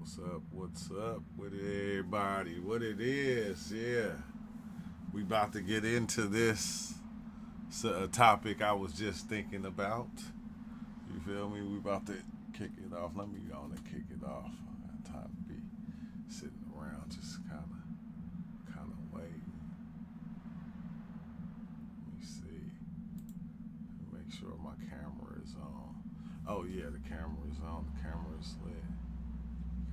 What's up with everybody? What it is, yeah. We about to get into this topic I was just thinking about. You feel me? We about to kick it off. Let me go on and kick it off. I got time to be sitting around just kind of waiting. Let me see. Make sure my camera is on. Oh yeah, the camera is on. The camera is lit.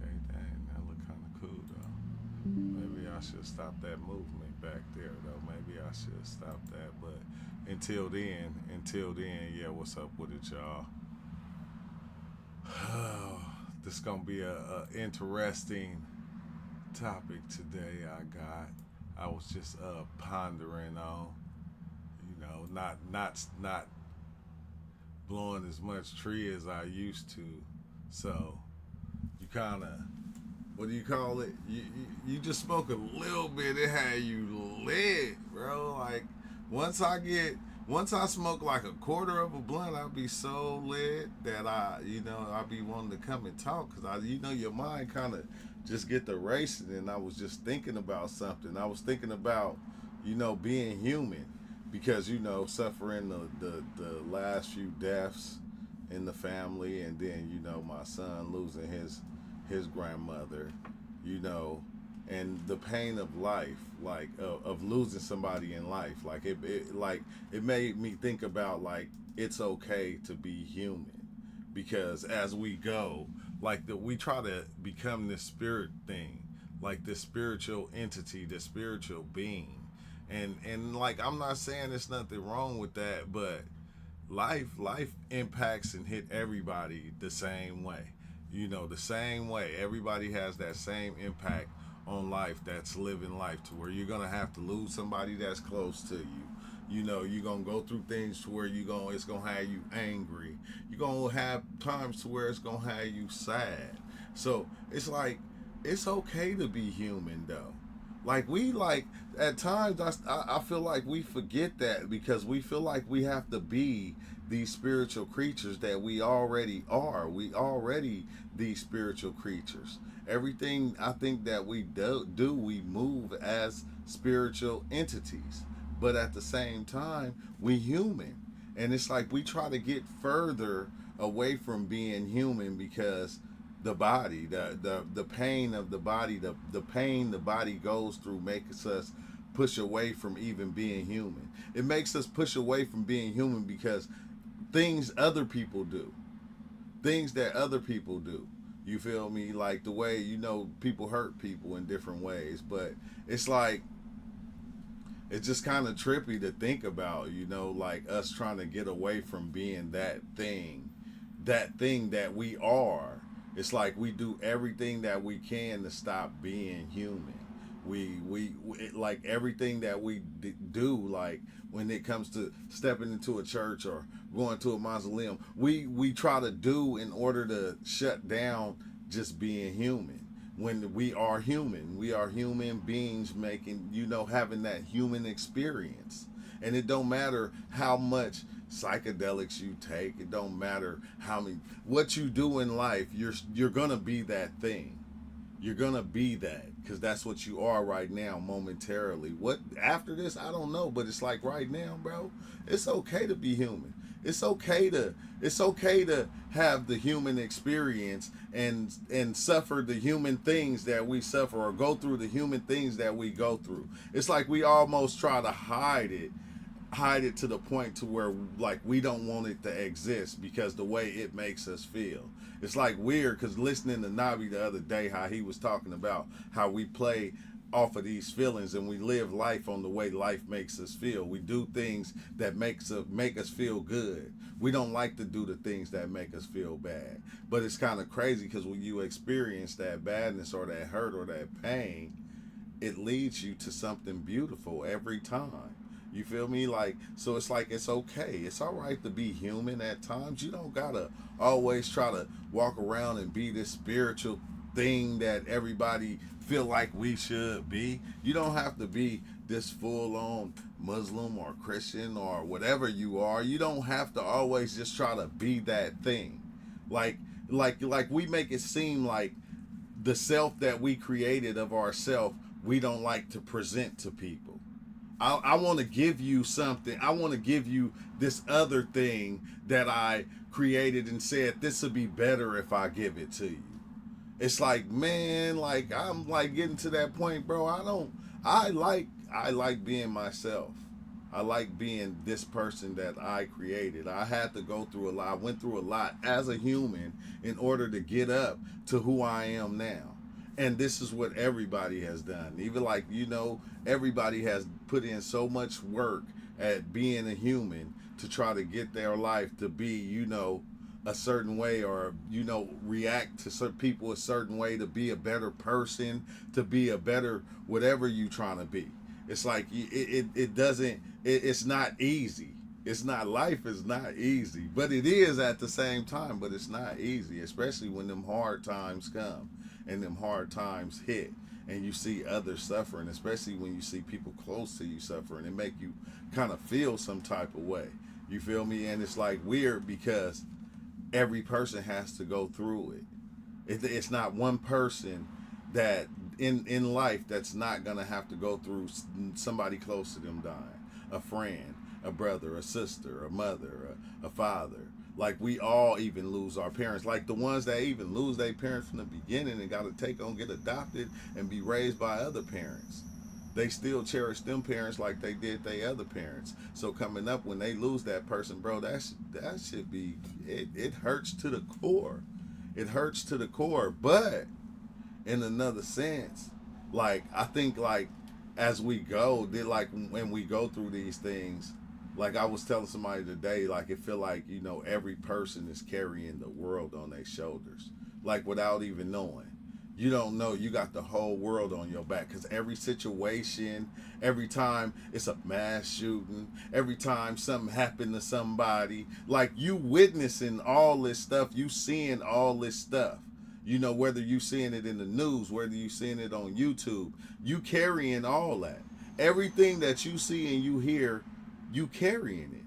Okay, dang, that look kind of cool though. Maybe I should stop that movement back there though. Maybe I should stop that. But until then, yeah. What's up with it, y'all? This gonna be a interesting topic today. I was just pondering on, not blowing as much tree as I used to. So you kind of, what do you call it? You just spoke a little bit. It had you lit, bro. Like once I get once I smoke like a quarter of a blunt, I'll be so lit that I'll be wanting to come and talk because your mind kind of just get the racing. And I was just thinking about something. I was thinking about, being human because suffering the last few deaths in the family, and then my son losing his grandmother, you know, and the pain of life, like of losing somebody in life, like it made me think about like it's okay to be human, because as we go, like we try to become this spirit thing, like this spiritual entity, this spiritual being, and like I'm not saying there's nothing wrong with that, but life impacts and hit everybody the same way. The same way. Everybody has that same impact on life, that's living life, to where you're gonna have to lose somebody that's close to you. You're gonna go through things to where it's gonna have you angry. You're gonna have times to where it's gonna have you sad. So it's like it's okay to be human though. Like we like at times I feel like we forget that because we feel like we have to be these spiritual creatures that we already are. We already these spiritual creatures. Everything I think that we do we move as spiritual entities. But at the same time, we human. And it's like we try to get further away from being human because the body, the pain of the body, the pain the body goes through makes us push away from even being human. It makes us push away from being human because things other people do, things that other people do. You feel me? Like the way, people hurt people in different ways, but it's like it's just kind of trippy to think about, like us trying to get away from being that thing that we are. It's like we do everything that we can to stop being human. Like everything that we do, like when it comes to stepping into a church or going to a mausoleum, we try to do in order to shut down just being human. When we are human beings making, having that human experience. And it don't matter how much psychedelics you take. It don't matter how many what you do in life. You're gonna be that thing. You're gonna be that because that's what you are right now, momentarily. What after this, I don't know, but it's like right now, bro. It's okay to be human. It's okay to have the human experience and suffer the human things that we suffer, or go through the human things that we go through. It's like we almost try to hide it to the point to where like we don't want it to exist because the way it makes us feel. It's like weird because listening to Nabi the other day, how he was talking about how we play off of these feelings and we live life on the way life makes us feel. We do things that make us feel good. We don't like to do the things that make us feel bad. But it's kind of crazy because when you experience that badness or that hurt or that pain, it leads you to something beautiful every time. You feel me? Like, so it's like it's okay. It's all right to be human at times. You don't gotta always try to walk around and be this spiritual thing that everybody feel like we should be. You don't have to be this full on Muslim or Christian or whatever you are. You don't have to always just try to be that thing. Like we make it seem like the self that we created of ourself, we don't like to present to people. I want to give you something. I want to give you this other thing that I created and said this would be better if I give it to you. It's like, man, like I'm like getting to that point, bro. I like being myself. I like being this person that I created. I had to go through a lot. I went through a lot as a human in order to get up to who I am now. And this is what everybody has done. Even like, everybody has put in so much work at being a human to try to get their life to be, a certain way, or react to certain people a certain way, to be a better person, to be a better whatever you trying to be. It's like it's not easy. It's not, life is not easy, but it is at the same time. But it's not easy, especially when them hard times come and them hard times hit, and you see others suffering, especially when you see people close to you suffering. It make you kind of feel some type of way. You feel me? And it's like weird because every person has to go through it. It's not one person that in life that's not gonna have to go through somebody close to them dying, a friend, a brother, a sister, a mother, a father. Like we all even lose our parents. Like the ones that even lose their parents from the beginning and got to get adopted and be raised by other parents. They still cherish them parents like they did their other parents. So coming up, when they lose that person, bro, that should be, it hurts to the core. It hurts to the core. But in another sense, like I think like as we go, like when we go through these things, like I was telling somebody today, like it feel like, every person is carrying the world on their shoulders, like without even knowing. You don't know you got the whole world on your back, because every situation, every time it's a mass shooting, every time something happened to somebody, like you witnessing all this stuff, you seeing all this stuff. Whether you seeing it in the news, whether you seeing it on YouTube, you carrying all that. Everything that you see and you hear, you carrying it.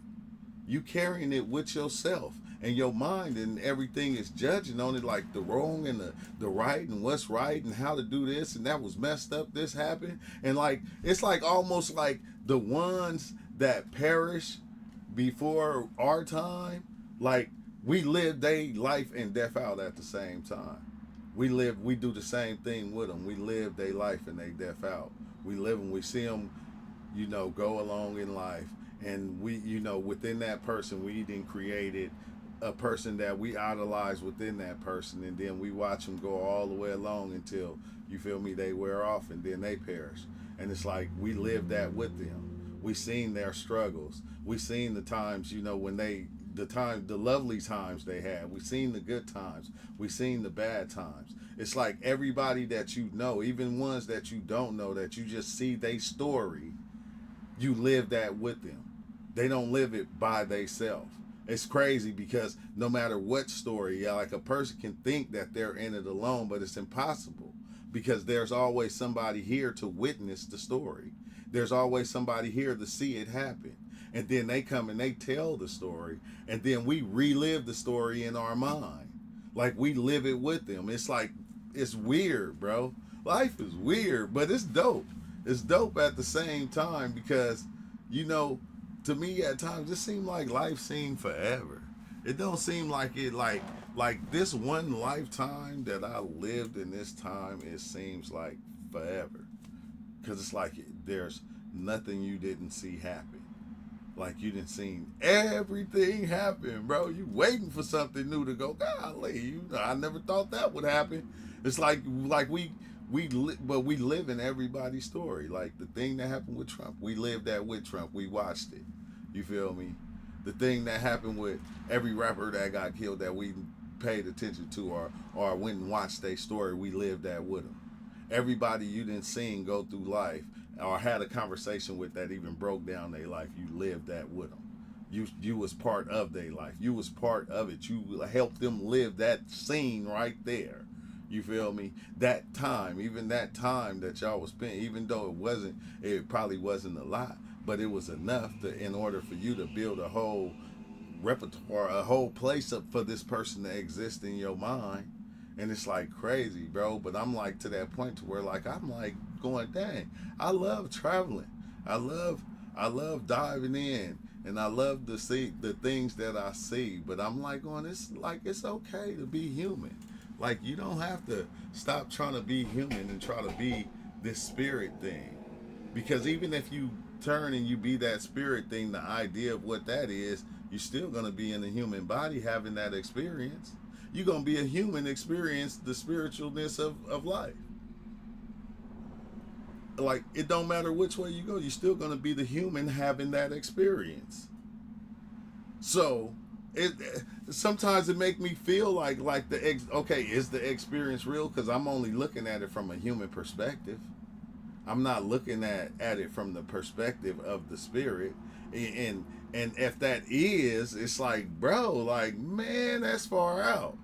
You carrying it with yourself. And your mind and everything is judging on it, like the wrong and the right, and what's right and how to do this, and that was messed up, this happened. And like it's like almost like the ones that perish before our time, like we live their life and death out at the same time. We do the same thing with them. We live their life and they death out. We live and we see them, go along in life. And we, within that person, we then created a person that we idolize within that person, and then we watch them go all the way along until, you feel me, they wear off and then they perish. And it's like we live that with them. We seen their struggles. We seen the times, when the lovely times they had. We seen the good times. We seen the bad times. It's like everybody that even ones that you don't know, that you just see their story, you live that with them. They don't live it by themselves. It's crazy because no matter what story, like a person can think that they're in it alone, but it's impossible because there's always somebody here to witness the story. There's always somebody here to see it happen. And then they come and they tell the story, and then we relive the story in our mind. Like we live it with them. It's like, it's weird, bro. Life is weird, but it's dope. It's dope at the same time because, to me at times it seemed like life seemed forever. It don't seem like it like this one lifetime that I lived in this time, it seems like forever. Because it's like there's nothing you didn't see happen. Like you didn't see everything happen, bro. You waiting for something new to go, golly, I never thought that would happen. It's like but we live in everybody's story. Like the thing that happened with Trump, we lived that with Trump. We watched it. You feel me? The thing that happened with every rapper that got killed that we paid attention to or went and watched their story, we lived that with them. Everybody you didn't see go through life or had a conversation with that even broke down their life, you lived that with them. You was part of their life. You was part of it. You helped them live that scene right there. You feel me? That time, even that time that y'all was spent, even though it probably wasn't a lot, but it was enough in order for you to build a whole repertoire, a whole place up for this person to exist in your mind. And it's like crazy, bro. But I'm like to that point to where like I'm like going, dang, I love traveling. I love I love diving in and I love to see the things that I see. But I'm like going, it's like it's okay to be human. Like you don't have to stop trying to be human and try to be this spirit thing. Because even if you turn and you be that spirit thing, the idea of what that is, you're still gonna be in the human body having that experience. You're gonna be a human experience the spiritualness of life. Like it don't matter which way you go, you're still gonna be the human having that experience. So it sometimes it make me feel like okay, is the experience real? Because I'm only looking at it from a human perspective. I'm not looking at it from the perspective of the spirit. And if that is, it's like, bro, like man, that's far out.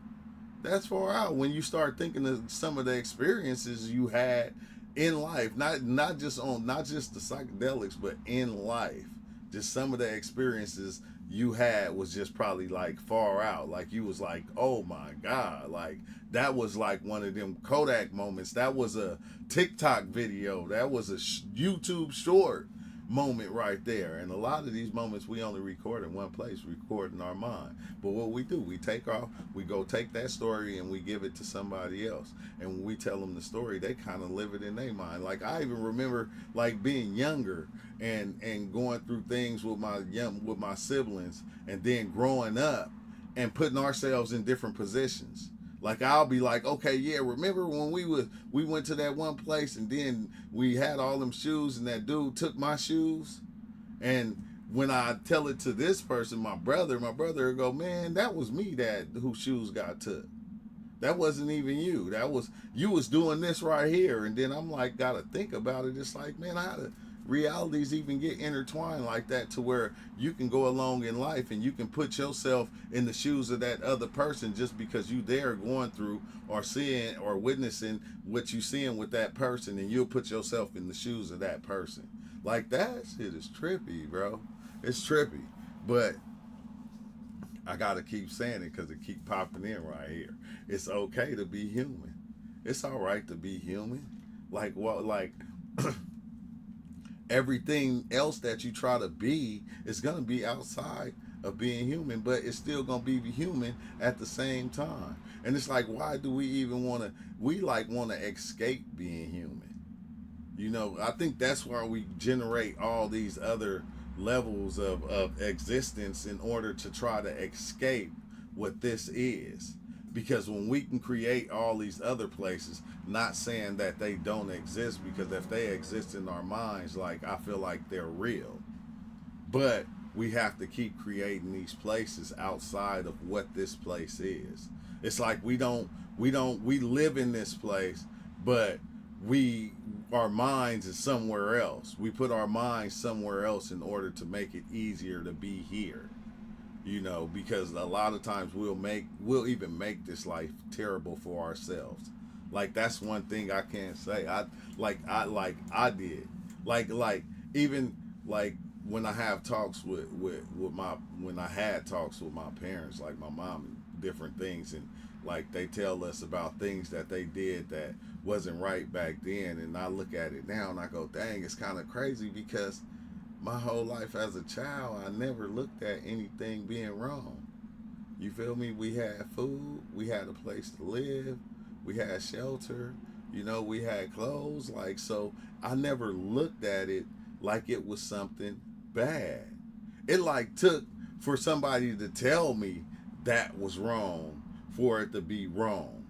That's far out when you start thinking of some of the experiences you had in life, not just the psychedelics, but in life. Just some of the experiences you had was just probably like far out. Like you was like, oh my God, like that was like one of them Kodak moments. That was a TikTok video. That was a YouTube short moment right there. And a lot of these moments we only record in one place, record in our mind. But what we do, we go take that story and we give it to somebody else. And when we tell them the story, they kind of live it in their mind. Like I even remember like being younger and going through things with my siblings, and then growing up and putting ourselves in different positions. Like I'll be like, okay, yeah, remember when we went to that one place and then we had all them shoes and that dude took my shoes? And when I tell it to this person, my brother will go, man, that was me that whose shoes got took. That wasn't even you. That was you was doing this right here. And then I'm like, gotta think about it. It's like, man, how do realities even get intertwined like that to where you can go along in life and you can put yourself in the shoes of that other person just because you there going through or seeing or witnessing what you seeing with that person, and you'll put yourself in the shoes of that person. Like that shit is trippy, bro. It's trippy. But I gotta keep saying it because it keep popping in right here. It's okay to be human. It's all right to be human. Like what? Like everything else that you try to be is gonna be outside of being human, but it's still gonna be human at the same time. And it's like, why do we even want to? We like want to escape being human. You know, I think that's why we generate all these other levels of existence in order to try to escape what this is. Because when we can create all these other places, not saying that they don't exist, because if they exist in our minds, like I feel like they're real. But we have to keep creating these places outside of what this place is. It's like we live in this place, but we our minds is somewhere else. We put our minds somewhere else in order to make it easier to be here. You know, because a lot of times we'll even make this life terrible for ourselves. Like that's one thing I can't say. I did. Like even like when I have talks with my when I had talks with my parents, like my mom, and different things, and like they tell us about things that they did that wasn't right back then, and I look at it now and I go, dang, it's kind of crazy because my whole life as a child, I never looked at anything being wrong. You feel me? We had food, we had a place to live, we had shelter, you know, we had clothes. Like, so I never looked at it like it was something bad. It like took for somebody to tell me that was wrong for it to be wrong.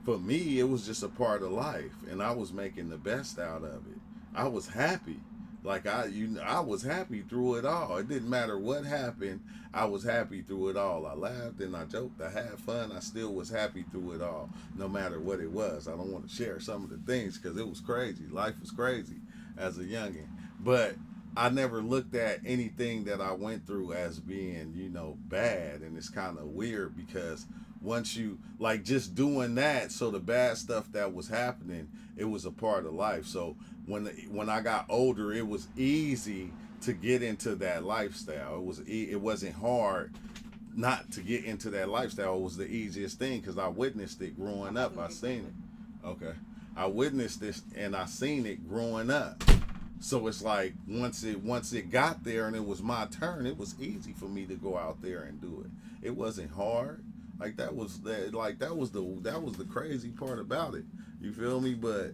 For me, it was just a part of life, and I was making the best out of it. I was happy. Like I was happy through it all. It didn't matter what happened. I was happy through it all. I laughed and I joked. I had fun. I still was happy through it all, no matter what it was. I don't want to share some of the things because it was crazy. Life was crazy as a youngin'. But I never looked at anything that I went through as being, you know, bad. And it's kind of weird because once you like just doing that, so the bad stuff that was happening, it was a part of life. So when I got older, it was easy to get into that lifestyle. It wasn't hard not to get into that lifestyle was the easiest thing because I witnessed it growing up. I seen it. Okay. I witnessed this and I seen it growing up. So it's like once it got there and it was my turn, it was easy for me to go out there and do it. It wasn't hard. Like that was the crazy part about it. You feel me? But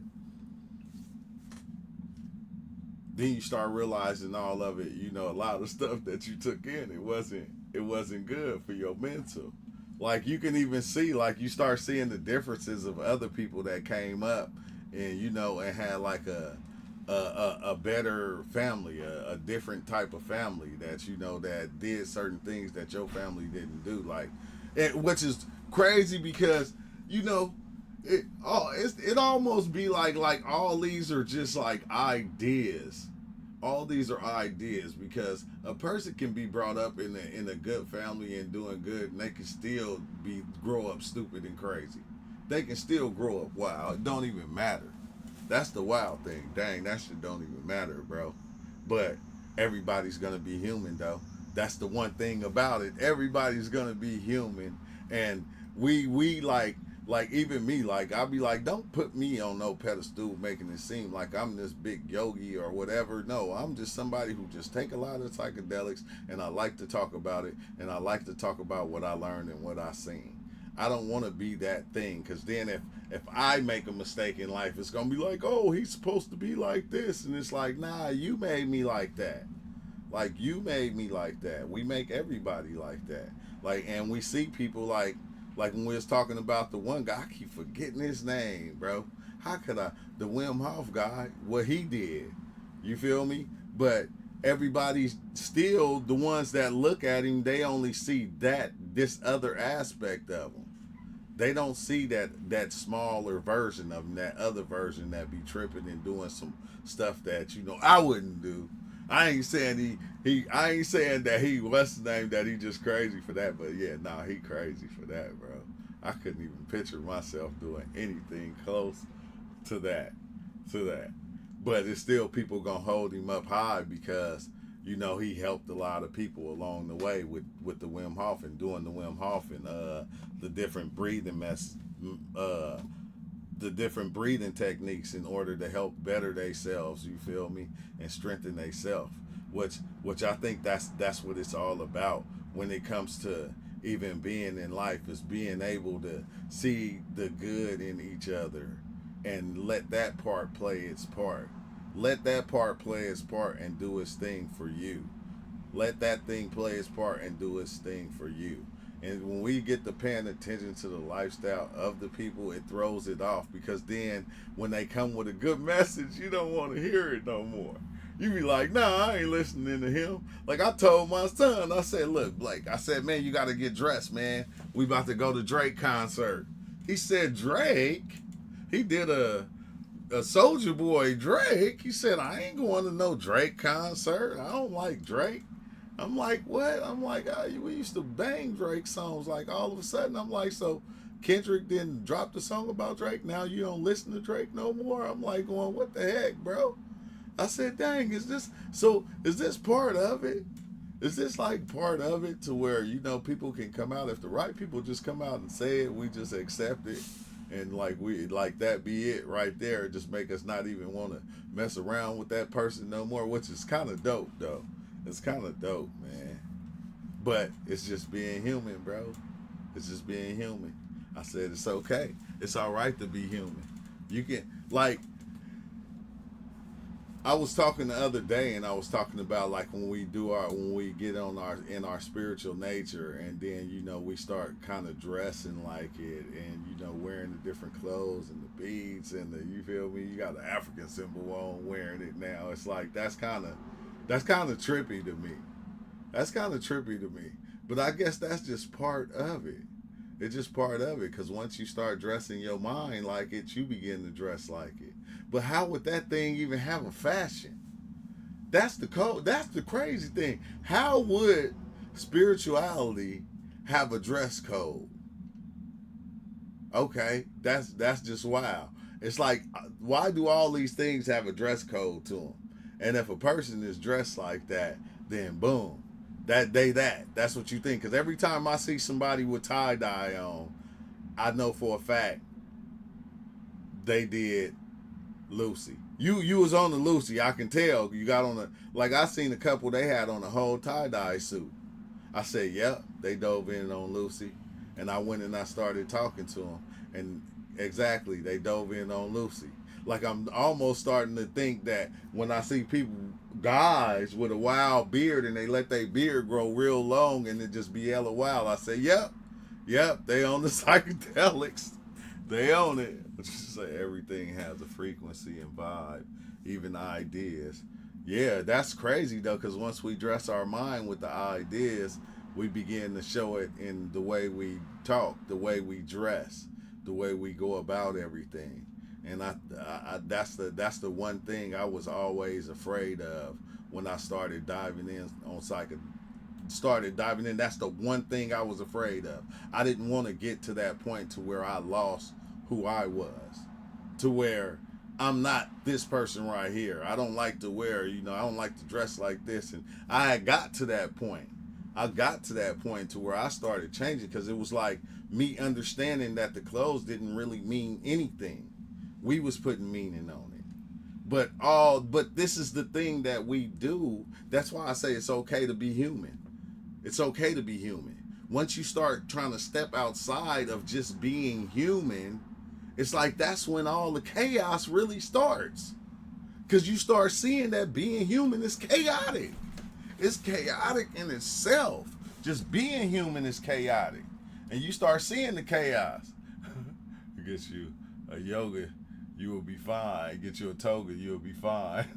then you start realizing all of it, you know, a lot of stuff that you took in, it wasn't good for your mental. Like you can even see, like you start seeing the differences of other people that came up and, you know, and had like a better family, a different type of family that, you know, that did certain things that your family didn't do. Like, which is crazy because, you know, it almost be like all these are just like ideas. All these are ideas because a person can be brought up in a good family and doing good, and they can still grow up stupid and crazy. They can still grow up wild. It don't even matter. That's the wild thing. Dang, that shit don't even matter, bro. But everybody's gonna be human, though. That's the one thing about it. Everybody's gonna be human, and we like even me, like I'll be like, don't put me on no pedestal making it seem like I'm this big yogi or whatever. No, I'm just somebody who just take a lot of psychedelics and I like to talk about it and I like to talk about what I learned and what I seen. I don't want to be that thing because then if I make a mistake in life, it's gonna be like, oh, he's supposed to be like this, and it's like, nah, you made me like that. Like you made me like that. We make everybody like that. Like, and we see people like when we was talking about the one guy, I keep forgetting his name, bro. How could I? The Wim Hof guy, what he did. You feel me? But everybody's still the ones that look at him. They only see this other aspect of him. They don't see that smaller version of him, that other version that be tripping and doing some stuff that, you know, I wouldn't do. I ain't saying I ain't saying that he what's the name that he just crazy for that, but yeah, nah, he crazy for that, bro. I couldn't even picture myself doing anything close to that. To that. But it's still people gonna hold him up high because, you know, he helped a lot of people along the way with the Wim Hof and doing the Wim Hof and the different the different breathing techniques in order to help better themselves, you feel me, and strengthen themselves. Which I think that's what it's all about when it comes to even being in life, is being able to see the good in each other and let that part play its part. Let that part play its part and do its thing for you. Let that thing play its part and do its thing for you. And when we get to paying attention to the lifestyle of the people, it throws it off because then when they come with a good message, you don't want to hear it no more. You be like, nah, I ain't listening to him. Like I told my son, I said, look, Blake, I said, man, you got to get dressed, man. We about to go to Drake concert. He said, Drake? He did a Soldier Boy Drake. He said, I ain't going to no Drake concert. I don't like Drake. I'm like, what? I'm like, we used to bang Drake songs. Like, all of a sudden, I'm like, so Kendrick didn't drop the song about Drake? Now you don't listen to Drake no more? I'm like, going, what the heck, bro? I said, dang, is this part of it? Is this like part of it to where, you know, people can come out, if the right people just come out and say it, we just accept it, and like that be it right there, just make us not even want to mess around with that person no more, which is kind of dope though. It's kind of dope, man. But it's just being human, bro. It's just being human. I said it's okay. It's all right to be human. You can, like, I was talking the other day, and I was talking about like when we get in our spiritual nature, and then, you know, we start kind of dressing like it, and, you know, wearing the different clothes and the beads and you feel me? You got the African symbol on, wearing it now. It's like that's kind of trippy to me. That's kind of trippy to me. But I guess that's just part of it. It's just part of it, because once you start dressing your mind like it, you begin to dress like it. But how would that thing even have a fashion? That's the code. That's the crazy thing. How would spirituality have a dress code? Okay, that's just wild. It's like, why do all these things have a dress code to them? And if a person is dressed like that, then boom, That's what you think. Because every time I see somebody with tie dye on, I know for a fact they did Lucy. You was on the Lucy. I can tell. You got on the, like, I seen a couple, they had on a whole tie dye suit. I said, yep, they dove in on Lucy. And I went and I started talking to them. And exactly, they dove in on Lucy. Like, I'm almost starting to think that when I see people, guys with a wild beard, and they let their beard grow real long and it just be hella wild, I say, yep, they own the psychedelics. They own it. Just say everything has a frequency and vibe, even ideas. Yeah, that's crazy though, because once we dress our mind with the ideas, we begin to show it in the way we talk, the way we dress, the way we go about everything. And that's the one thing I was always afraid of when I started diving in on started diving in. That's the one thing I was afraid of. I didn't want to get to that point to where I lost who I was, to where I'm not this person right here. I don't like to wear, I don't like to dress like this. And I got to that point. I got to that point to where I started changing, because it was like me understanding that the clothes didn't really mean anything. We was putting meaning on it. But this is the thing that we do. That's why I say it's okay to be human. It's okay to be human. Once you start trying to step outside of just being human, it's like that's when all the chaos really starts. Because you start seeing that being human is chaotic. It's chaotic in itself. Just being human is chaotic. And you start seeing the chaos. Get you a yoga, you will be fine. Get you a toga, you'll be fine.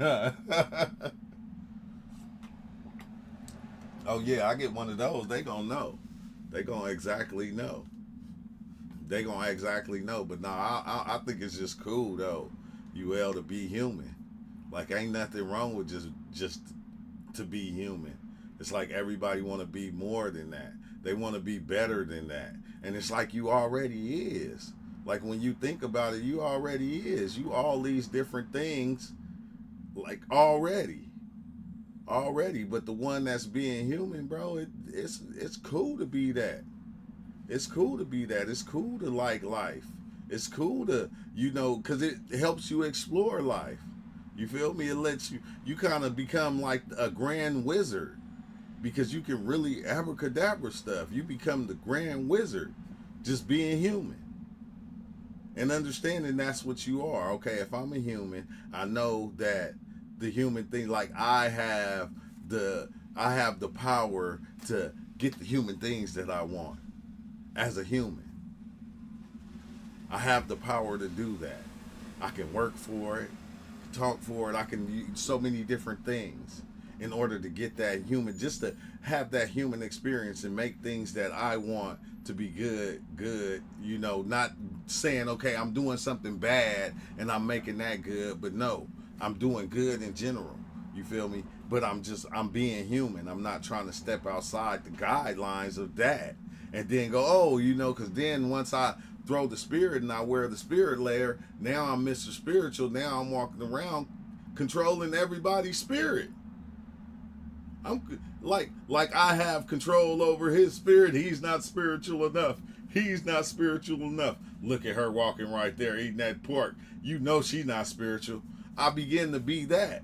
Oh yeah, I get one of those. They gonna know. They gonna exactly know. They gonna exactly know. But no, I think it's just cool though. UL to be human. Like ain't nothing wrong with just to be human. It's like everybody want to be more than that. They want to be better than that. And it's like you already is. Like when you think about it, you already is. You all these different things, like already. But the one that's being human, bro, it's cool to be that. It's cool to be that. It's cool to like life. It's cool to, because it helps you explore life. You feel me? It lets you kind of become like a grand wizard, because you can really abracadabra stuff. You become the grand wizard just being human. And understanding that's what you are. Okay, if I'm a human, I know that the human thing, like I have the power to get the human things that I want as a human. I have the power to do that. I can work for it, talk for it. I can use so many different things in order to get that human, just to have that human experience and make things that I want to be good, not saying, okay, I'm doing something bad and I'm making that good, but no, I'm doing good in general. You feel me? But I'm being human. I'm not trying to step outside the guidelines of that and then go, because then once I throw the spirit and I wear the spirit layer, now I'm Mr. Spiritual. Now I'm walking around controlling everybody's spirit. I'm like I have control over his spirit. He's not spiritual enough. He's not spiritual enough. Look at her walking right there eating that pork. She's not spiritual. I begin to be that.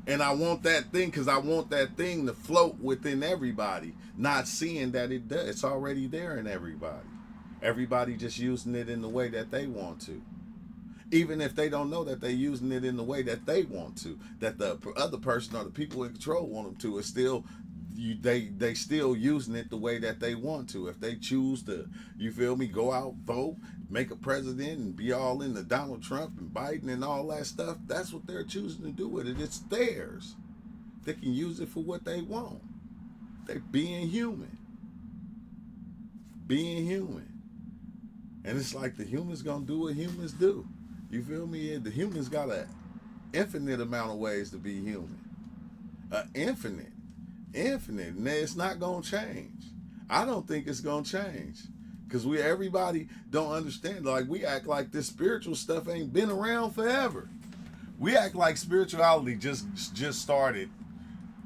And I want that thing, because I want that thing to float within everybody, not seeing that it does. It's already there in everybody. Everybody just using it in the way that they want to. Even if they don't know that they're using it in the way that they want to, that the other person or the people in control want them to, it's still, they still using it the way that they want to. If they choose to, you feel me, go out, vote, make a president and be all into Donald Trump and Biden and all that stuff, that's what they're choosing to do with it. It's theirs. They can use it for what they want. They're being human. Being human. And it's like the humans gonna do what humans do. You feel me? And the humans got an infinite amount of ways to be human. Infinite. And it's not gonna change. I don't think it's gonna change. Because everybody don't understand. Like, we act like this spiritual stuff ain't been around forever. We act like spirituality just started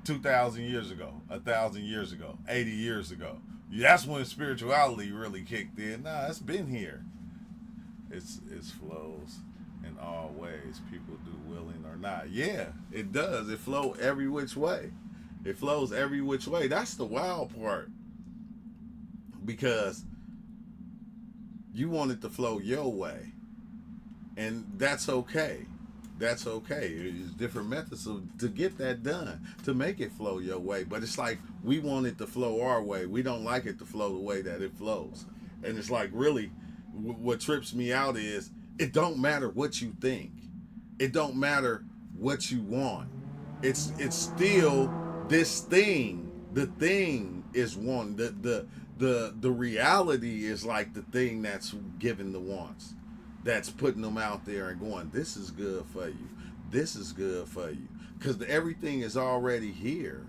2,000 years ago, 1,000 years ago, 80 years ago. That's when spirituality really kicked in. Nah, it's been here. It's flows in all ways. People do willing or not. Yeah, it does. It flows every which way. It flows every which way. That's the wild part. Because you want it to flow your way. And that's okay. That's okay. There's different methods to get that done, to make it flow your way. But it's like we want it to flow our way. We don't like it to flow the way that it flows. And it's like really what trips me out is it don't matter what you think. It don't matter what you want. It's still this thing. The thing is one. The reality is like the thing that's giving the wants. That's putting them out there and going, this is good for you. This is good for you. Because everything is already here.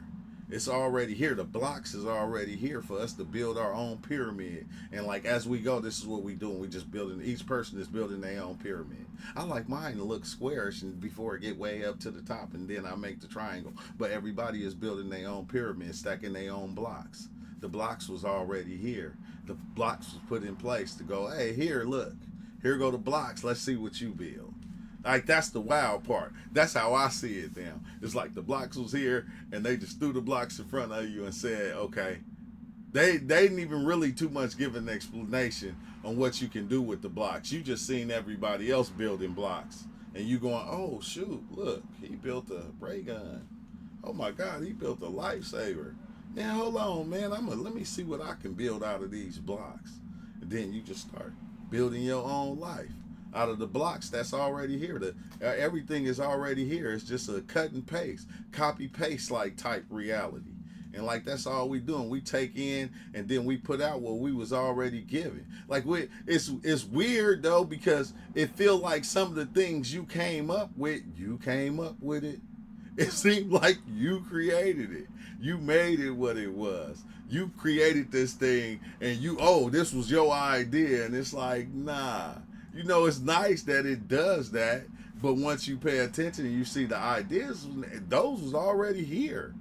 It's already here. The blocks is already here for us to build our own pyramid. And like as we go, this is what we doing. We just building, each person is building their own pyramid. I like mine to look squarish and before it get way up to the top and then I make the triangle. But everybody is building their own pyramid, stacking their own blocks. The blocks was already here. The blocks was put in place to go, hey, here, look. Here go the blocks. Let's see what you build. Like, that's the wild part. That's how I see it now. It's like the blocks was here, and they just threw the blocks in front of you and said, okay. They didn't even really too much give an explanation on what you can do with the blocks. You just seen everybody else building blocks. And you going, oh, shoot, look. He built a ray gun. Oh, my God, he built a lifesaver. Now, hold on, man. Let me see what I can build out of these blocks. And then you just start building your own life out of the blocks that's already here. Everything is already here. It's just a cut and paste, copy paste like type reality. And like that's all we doing. We take in and then we put out what we was already given. Like it's weird though because it feel like some of the things you came up with it. It seemed like you created it. You made it what it was. You created this thing and this was your idea. And it's like, nah. You know, it's nice that it does that. But once you pay attention and you see the ideas, those was already here.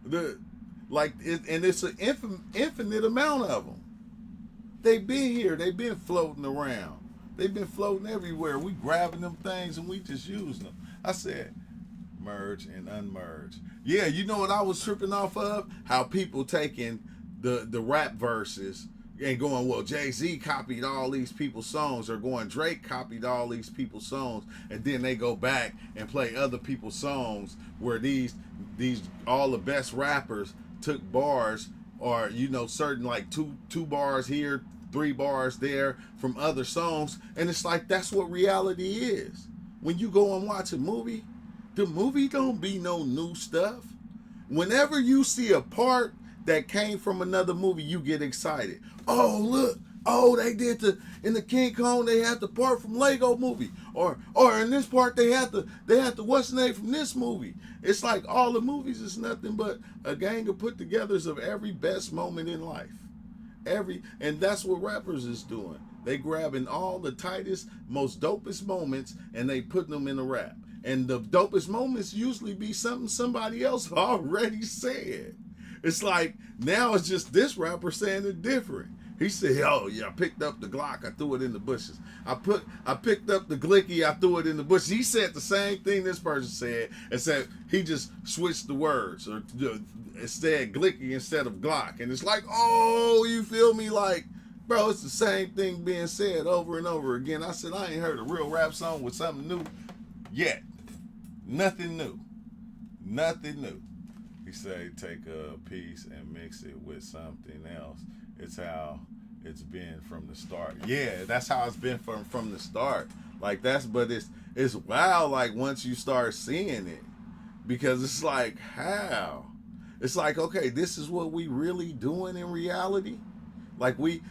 It's an infinite amount of them. They've been here. They've been floating around. They've been floating everywhere. We grabbing them things and we just using them. I said, merge and unmerge. Yeah, you know what I was tripping off of? How people taking the rap verses and going, well, Jay-Z copied all these people's songs, or going, Drake copied all these people's songs, and then they go back and play other people's songs where these all the best rappers took bars, or certain like two bars here, 3 bars there from other songs, and it's like that's what reality is. When you go and watch a movie, the movie don't be no new stuff. Whenever you see a part that came from another movie, you get excited. Oh, look. Oh, they did in the King Kong, they had the part from Lego movie. Or in this part, they had the what's the name from this movie. It's like all the movies is nothing but a gang of put-togethers of every best moment in life. And that's what rappers is doing. They grabbing all the tightest, most dopest moments, and they putting them in a rap. And the dopest moments usually be something somebody else already said. It's like, now it's just this rapper saying it different. He said, oh yeah, I picked up the Glock, I threw it in the bushes. I picked up the Glicky, I threw it in the bushes. He said the same thing this person said, except he just switched the words, or said Glicky instead of Glock. And it's like, oh, you feel me? Like, bro, it's the same thing being said over and over again. I said, I ain't heard a real rap song with something new yet. Nothing new. Nothing new. He said, take a piece and mix it with something else. It's how it's been from the start. Yeah, that's how it's been from the start. Like but it's wild. Like once you start seeing it, because it's like how, it's like okay, this is what we really doing in reality. Like we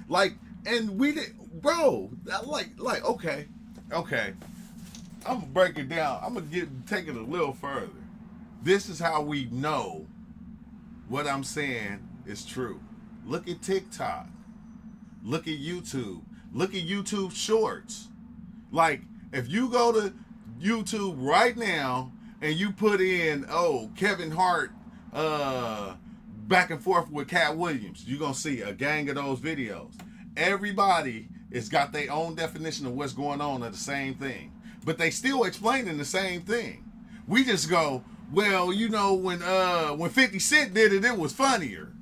did, bro. Like okay. I'm gonna break it down. I'm gonna take it a little further. This is how we know what I'm saying is true. Look at TikTok. Look at YouTube. Look at YouTube Shorts. Like, if you go to YouTube right now and you put in, oh, Kevin Hart back and forth with Cat Williams, you're going to see a gang of those videos. Everybody has got their own definition of what's going on of the same thing. But they still explaining the same thing. We just go, well, you know, when 50 Cent did it, it was funnier.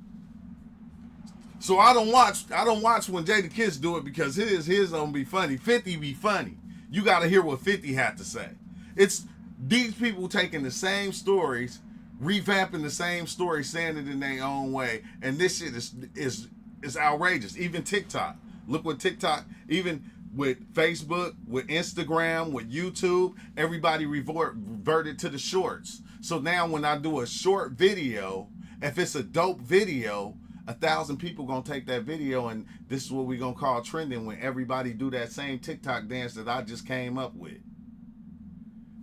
So I don't watch when Jadakiss do it because his don't be funny. 50 be funny. You got to hear what 50 had to say. It's these people taking the same stories, revamping the same story, saying it in their own way, and this shit is outrageous. Even TikTok. Look what TikTok, even with Facebook, with Instagram, with YouTube, everybody reverted to the shorts. So now when I do a short video, if it's a dope video, 1,000 people gonna take that video, and this is what we gonna call trending when everybody do that same TikTok dance that I just came up with.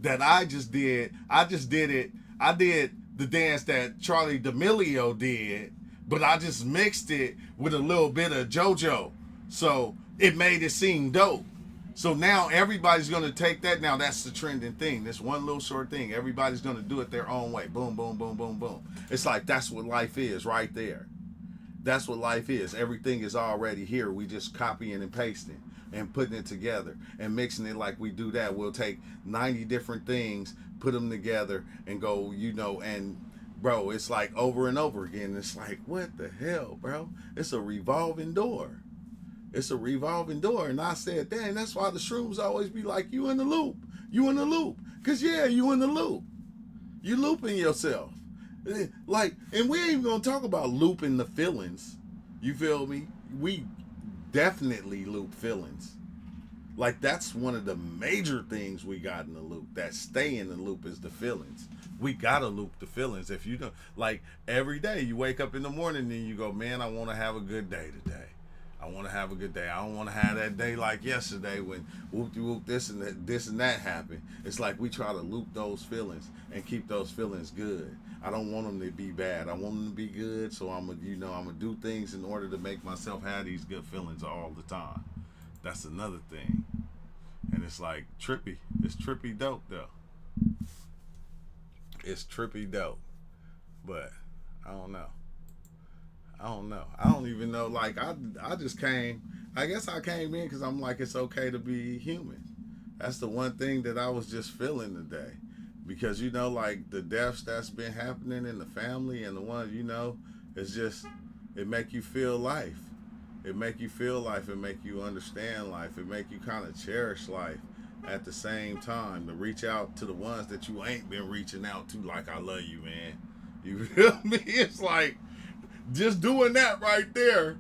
That I just did it. I did the dance that Charlie D'Amelio did, but I just mixed it with a little bit of JoJo. So it made it seem dope. So now everybody's gonna take that. Now that's the trending thing. This one little short thing. Everybody's gonna do it their own way. Boom, boom, boom, boom, boom. It's like that's what life is right there. That's what life is. Everything is already here. We just copying and pasting and putting it together and mixing it like we do that. We'll take 90 different things, put them together and go, you know, and bro, it's like over and over again. It's like, what the hell, bro? It's a revolving door. It's a revolving door. And I said, dang, that's why the shrooms always be like, you in the loop. You in the loop. Because, yeah, you in the loop. You looping yourself. Like, and we ain't even gonna talk about looping the feelings. You feel me? We definitely loop feelings. Like, that's one of the major things we got in the loop. That stay in the loop is the feelings. We gotta loop the feelings. If you don't, like, every day you wake up in the morning and you go, man, I want to have a good day today. I want to have a good day. I don't want to have that day like yesterday when whoop this and that happened. It's like we try to loop those feelings and keep those feelings good. I don't want them to be bad. I want them to be good. So I'm gonna do things in order to make myself have these good feelings all the time. That's another thing. And it's like trippy. It's trippy dope though. It's trippy dope. But I don't know. I don't even know. Like, I just came. I guess I came in because I'm like, it's okay to be human. That's the one thing that I was just feeling today. Because, you know, like, the deaths that's been happening in the family and the ones, you know, it's just, it make you feel life. It make you feel life. It make you understand life. It make you kind of cherish life at the same time. To reach out to the ones that you ain't been reaching out to, like, I love you, man. You feel me? It's like, just doing that right there,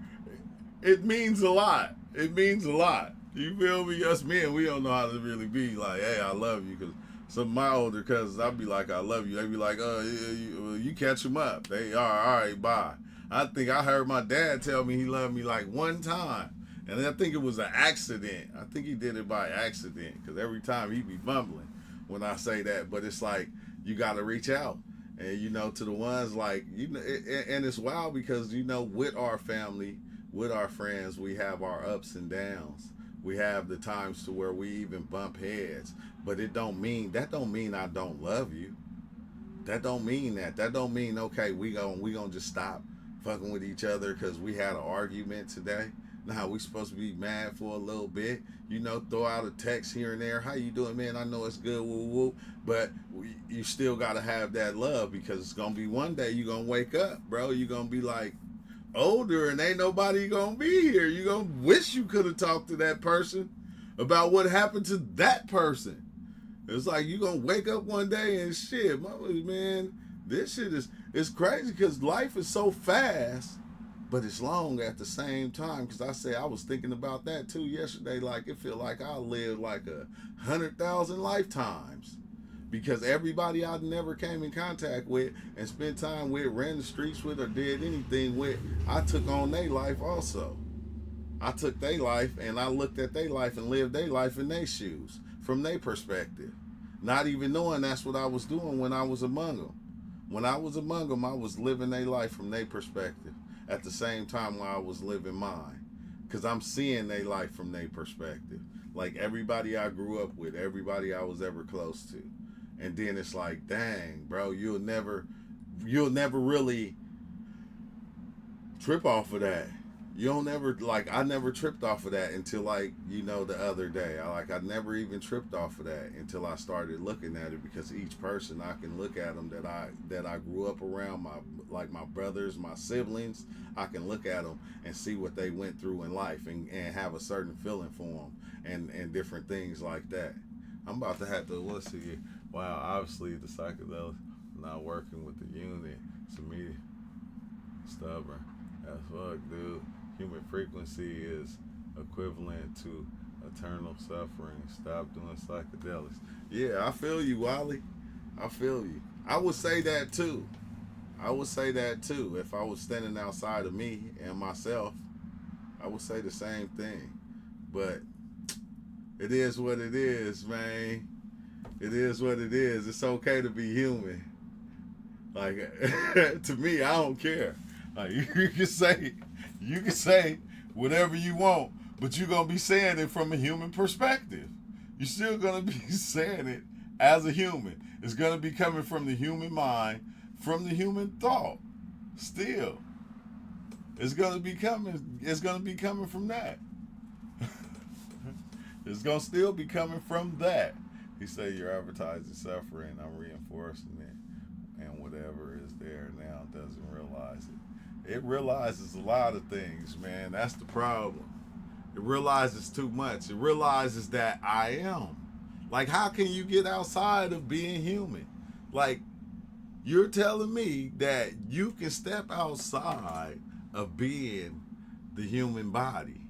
it means a lot. It means a lot. You feel me? Us men, we don't know how to really be like, hey, I love you. Because some of my older cousins, I'll be like, I love you. They be like, oh, you catch them up. They are, all right, bye. I think I heard my dad tell me he loved me like one time. And I think it was an accident. I think he did it by accident. Because every time he be mumbling when I say that. But it's like, you got to reach out. And, you know, to the ones like, you know, and it's wild because, you know, with our family, with our friends, we have our ups and downs. We have the times to where we even bump heads. But that don't mean I don't love you. That don't mean that. That don't mean, okay, we gonna just stop fucking with each other because we had an argument today. Nah, we supposed to be mad for a little bit. You know, throw out a text here and there. How you doing, man? I know it's good, woo woo. But you still got to have that love because it's going to be one day you're going to wake up, bro. You're going to be like older and ain't nobody going to be here. You're going to wish you could have talked to that person about what happened to that person. It's like you're going to wake up one day and shit, man, this shit is crazy because life is so fast. But it's long at the same time because I was thinking about that too yesterday. Like it feel like I lived like 100,000 lifetimes because everybody I never came in contact with and spent time with, ran the streets with, or did anything with, I took on their life also. I took their life and I looked at their life and lived their life in their shoes from their perspective, not even knowing that's what I was doing when I was among them. When I was among them, I was living their life from their perspective. At the same time while I was living mine. Because I'm seeing their life from their perspective. Like everybody I grew up with, everybody I was ever close to. And then it's like, dang, bro, you'll never really trip off of that. You don't never like I never tripped off of that until like the other day. I never even tripped off of that until I started looking at it, because each person I can look at them that I grew up around, my brothers, my siblings. I can look at them and see what they went through in life, and have a certain feeling for them, and different things like that. I'm about to have to let's see. Wow, obviously the psychedelics not working with the unit. To me, stubborn as fuck, dude. Human frequency is equivalent to eternal suffering. Stop doing psychedelics. Yeah, I feel you, Wally. I feel you. I would say that too. I would say that too. If I was standing outside of me and myself, I would say the same thing. But it is what it is, man. It is what it is. It's okay to be human. Like to me, I don't care. Like you can say whatever you want, but you're gonna be saying it from a human perspective. You're still gonna be saying it as a human. It's gonna be coming from the human mind, from the human thought. Still, it's gonna be coming. It's gonna be coming from that. It's gonna still be coming from that. He said you're advertising suffering. I'm reinforcing it, and whatever is there now doesn't realize it. It realizes a lot of things, man. That's the problem. It realizes too much. It realizes that I am. Like, how can you get outside of being human? Like, you're telling me that you can step outside of being the human body,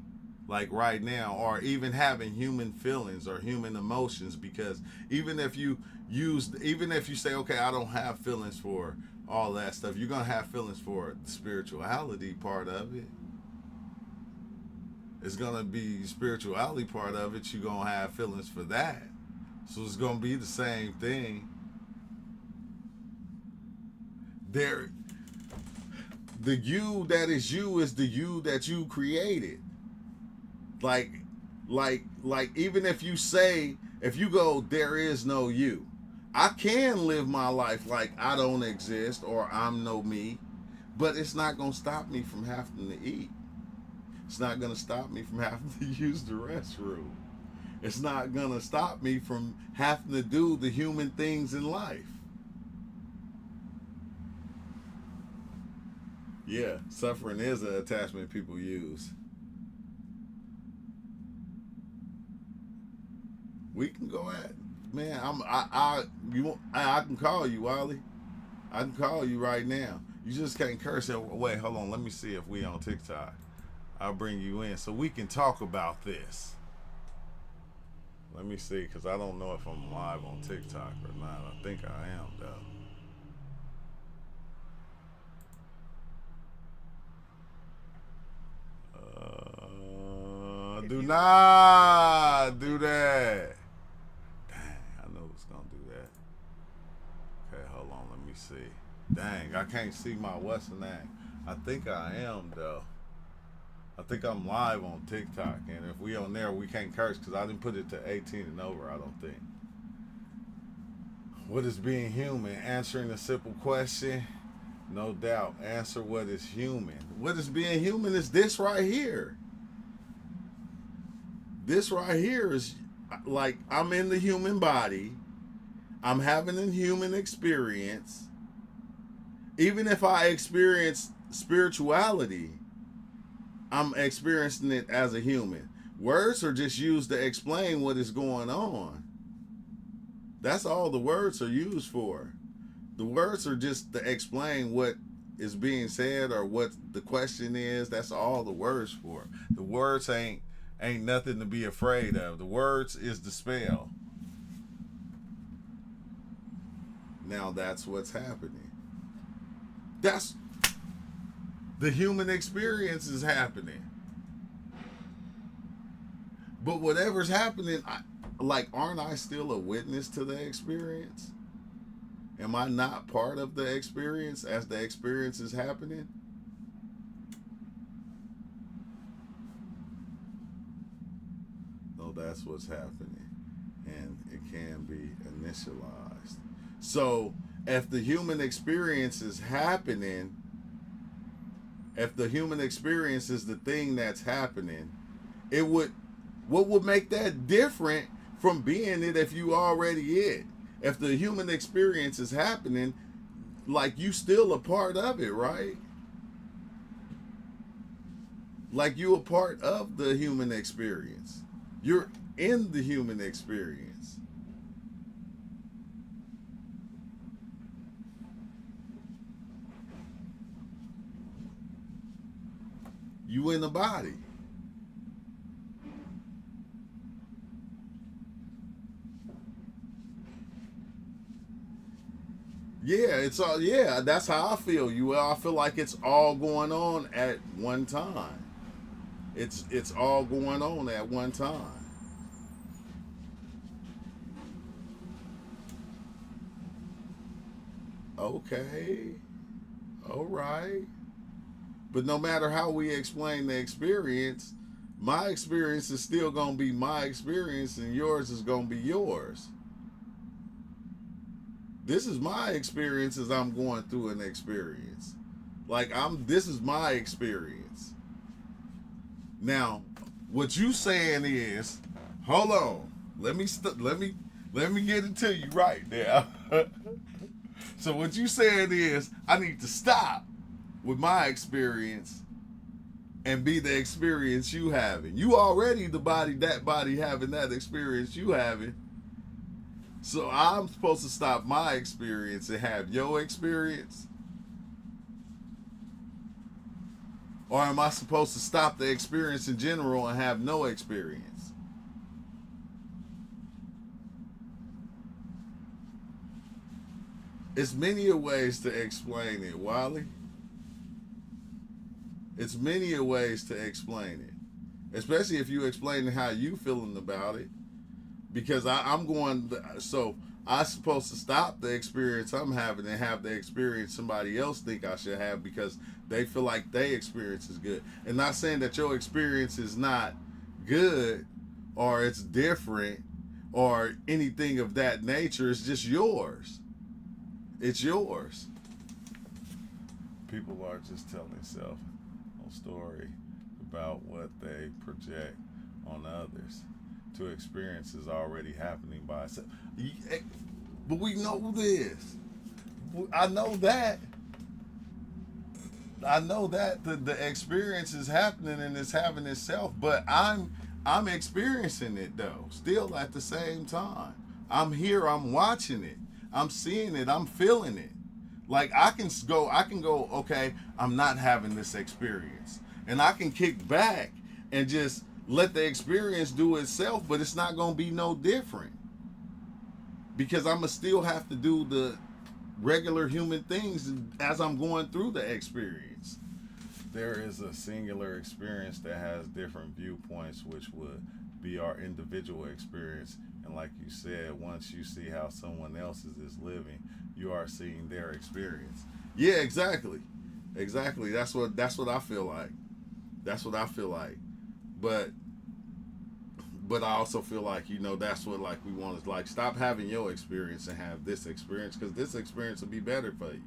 like right now, or even having human feelings or human emotions, because even if you say, okay, I don't have feelings for all that stuff, you're gonna have feelings for the spirituality part of it. It's gonna be the spirituality part of it. You're gonna have feelings for that, so it's gonna be the same thing. There, the you that is you is the you that you created. Like, even if you say, if you go, there is no you, I can live my life like I don't exist or I'm no me, but it's not gonna stop me from having to eat. It's not gonna stop me from having to use the restroom. It's not gonna stop me from having to do the human things in life. Yeah, suffering is an attachment people use. We can go at, man. I can call you, Wally. I can call you right now. You just can't curse. Wait, hold on. Let me see if we on TikTok. I'll bring you in so we can talk about this. Let me see, because I don't know if I'm live on TikTok or not. I think I am, though. Do not do that. Dang, I know it's gonna do that. Okay, hold on, let me see. Dang, I can't see my what's the name. I think I am though. I think I'm live on TikTok, and if we on there, we can't curse because I didn't put it to 18 and over. I don't think. What is being human? Answering a simple question. No doubt. Answer what is human. What is being human is this right here. This right here is like I'm in the human body. I'm having a human experience. Even if I experience spirituality, I'm experiencing it as a human. Words are just used to explain what is going on. That's all the words are used for. The words are just to explain what is being said or what the question is. That's all the words for. The words ain't nothing to be afraid of. The words is the spell. Now that's what's happening. That's the human experience is happening. But whatever's happening, aren't I still a witness to the experience? Am I not part of the experience as the experience is happening? No, that's what's happening. and it can be initialized. So if the human experience is happening, if the human experience is the thing that's happening, it would, what would make that different from being it if you already it? If the human experience is happening, like you still a part of it, right? Like you a part of the human experience. You're in the human experience. You in the body. Yeah, it's all, yeah, that's how I feel. I feel like it's all going on at one time. It's all going on at one time. Okay. All right. But no matter how we explain the experience, my experience is still going to be my experience and yours is going to be yours. This is my experience as I'm going through an experience. This is my experience. Now, what you saying is, hold on. Let me get it to you right now. So what you saying is I need to stop with my experience and be the experience you having. You already that body having that experience you having. So I'm supposed to stop my experience and have your experience? Or am I supposed to stop the experience in general and have no experience? It's many ways to explain it, Wally. It's many ways to explain it, especially if you explain how you feeling about it. Because I'm going, so I'm supposed to stop the experience I'm having and have the experience somebody else think I should have because they feel like their experience is good. And not saying that your experience is not good or it's different or anything of that nature. It's just yours. It's yours. People are just telling themselves a story about what they project on others to experience is already happening by itself. But we know this. I know that. I know that the experience is happening and it's having itself, but I'm experiencing it though, still at the same time. I'm here, I'm watching it, I'm seeing it, I'm feeling it. Like I can go, okay, I'm not having this experience. And I can kick back and just let the experience do itself, but it's not gonna be no different. Because I'ma still have to do the regular human things as I'm going through the experience. There is a singular experience that has different viewpoints, which would be our individual experience. And like you said, once you see how someone else's is living, you are seeing their experience. Yeah, exactly. Exactly. That's what I feel like. That's what I feel like. But I also feel like, that's what like we want to like stop having your experience and have this experience because this experience will be better for you.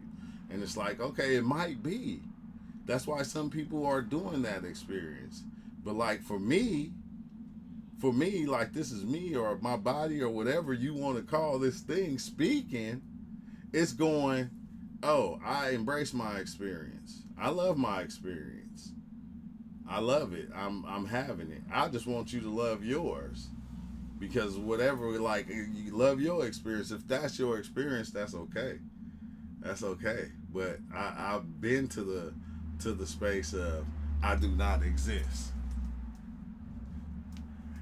And it's like, okay, it might be. That's why some people are doing that experience. But like for me, like this is me or my body or whatever you want to call this thing speaking, it's going, oh, I embrace my experience. I love my experience. I love it. I'm having it. I just want you to love yours. Because whatever, like, you love your experience. If that's your experience, that's okay. That's okay. But I've been to the space of I do not exist.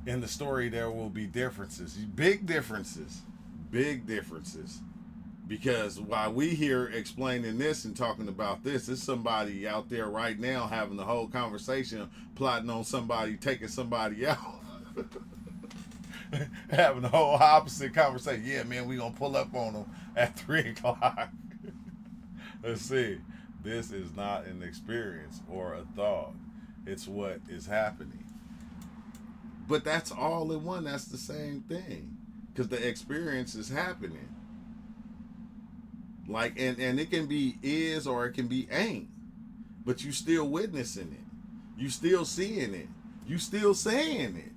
In the story, there will be differences, big differences, big differences. Because while we here explaining this and talking about this, there's somebody out there right now having the whole conversation, plotting on somebody taking somebody out. Having the whole opposite conversation. Yeah, man, we gonna pull up on them at 3 o'clock. Let's see. This is not an experience or a thought. It's what is happening. But that's all in one. That's the same thing. because the experience is happening. Like, and it can be is or it can be ain't, but you still witnessing it, you still seeing it, you still saying it.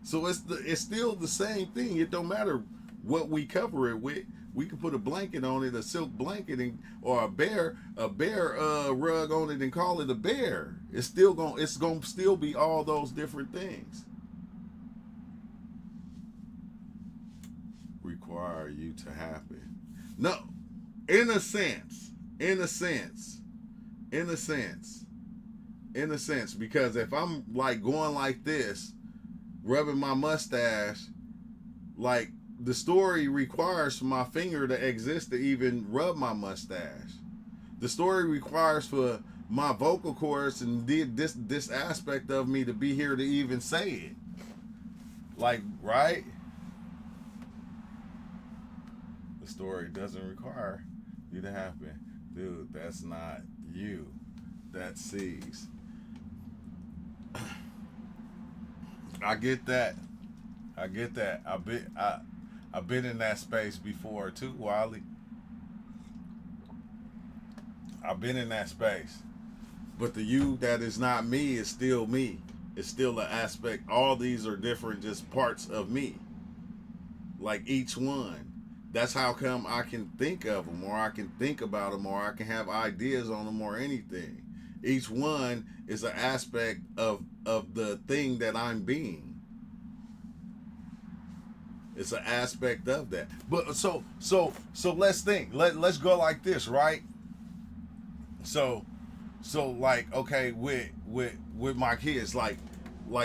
So it's still the same thing. It don't matter what we cover it with. We can put a blanket on it, a silk blanket, or a bear rug on it, and call it a bear. It's gonna still be all those different things. Require you to happen. No, in a sense, because if I'm like going like this, rubbing my mustache, like the story requires for my finger to exist to even rub my mustache. The story requires for my vocal cords and this aspect of me to be here to even say it. Like, right? The story doesn't require you to happen. Dude, that's not you. That sees. I get that. I've been in that space before too, Wally. I've been in that space. But the you that is not me is still me. It's still an aspect. All these are different just parts of me. Like each one. That's how come I can think of them, or I can think about them, or I can have ideas on them, or anything. Each one is an aspect of the thing that I'm being. It's an aspect of that. But so let's think. Let's go like this, right? So like, okay, with my kids, like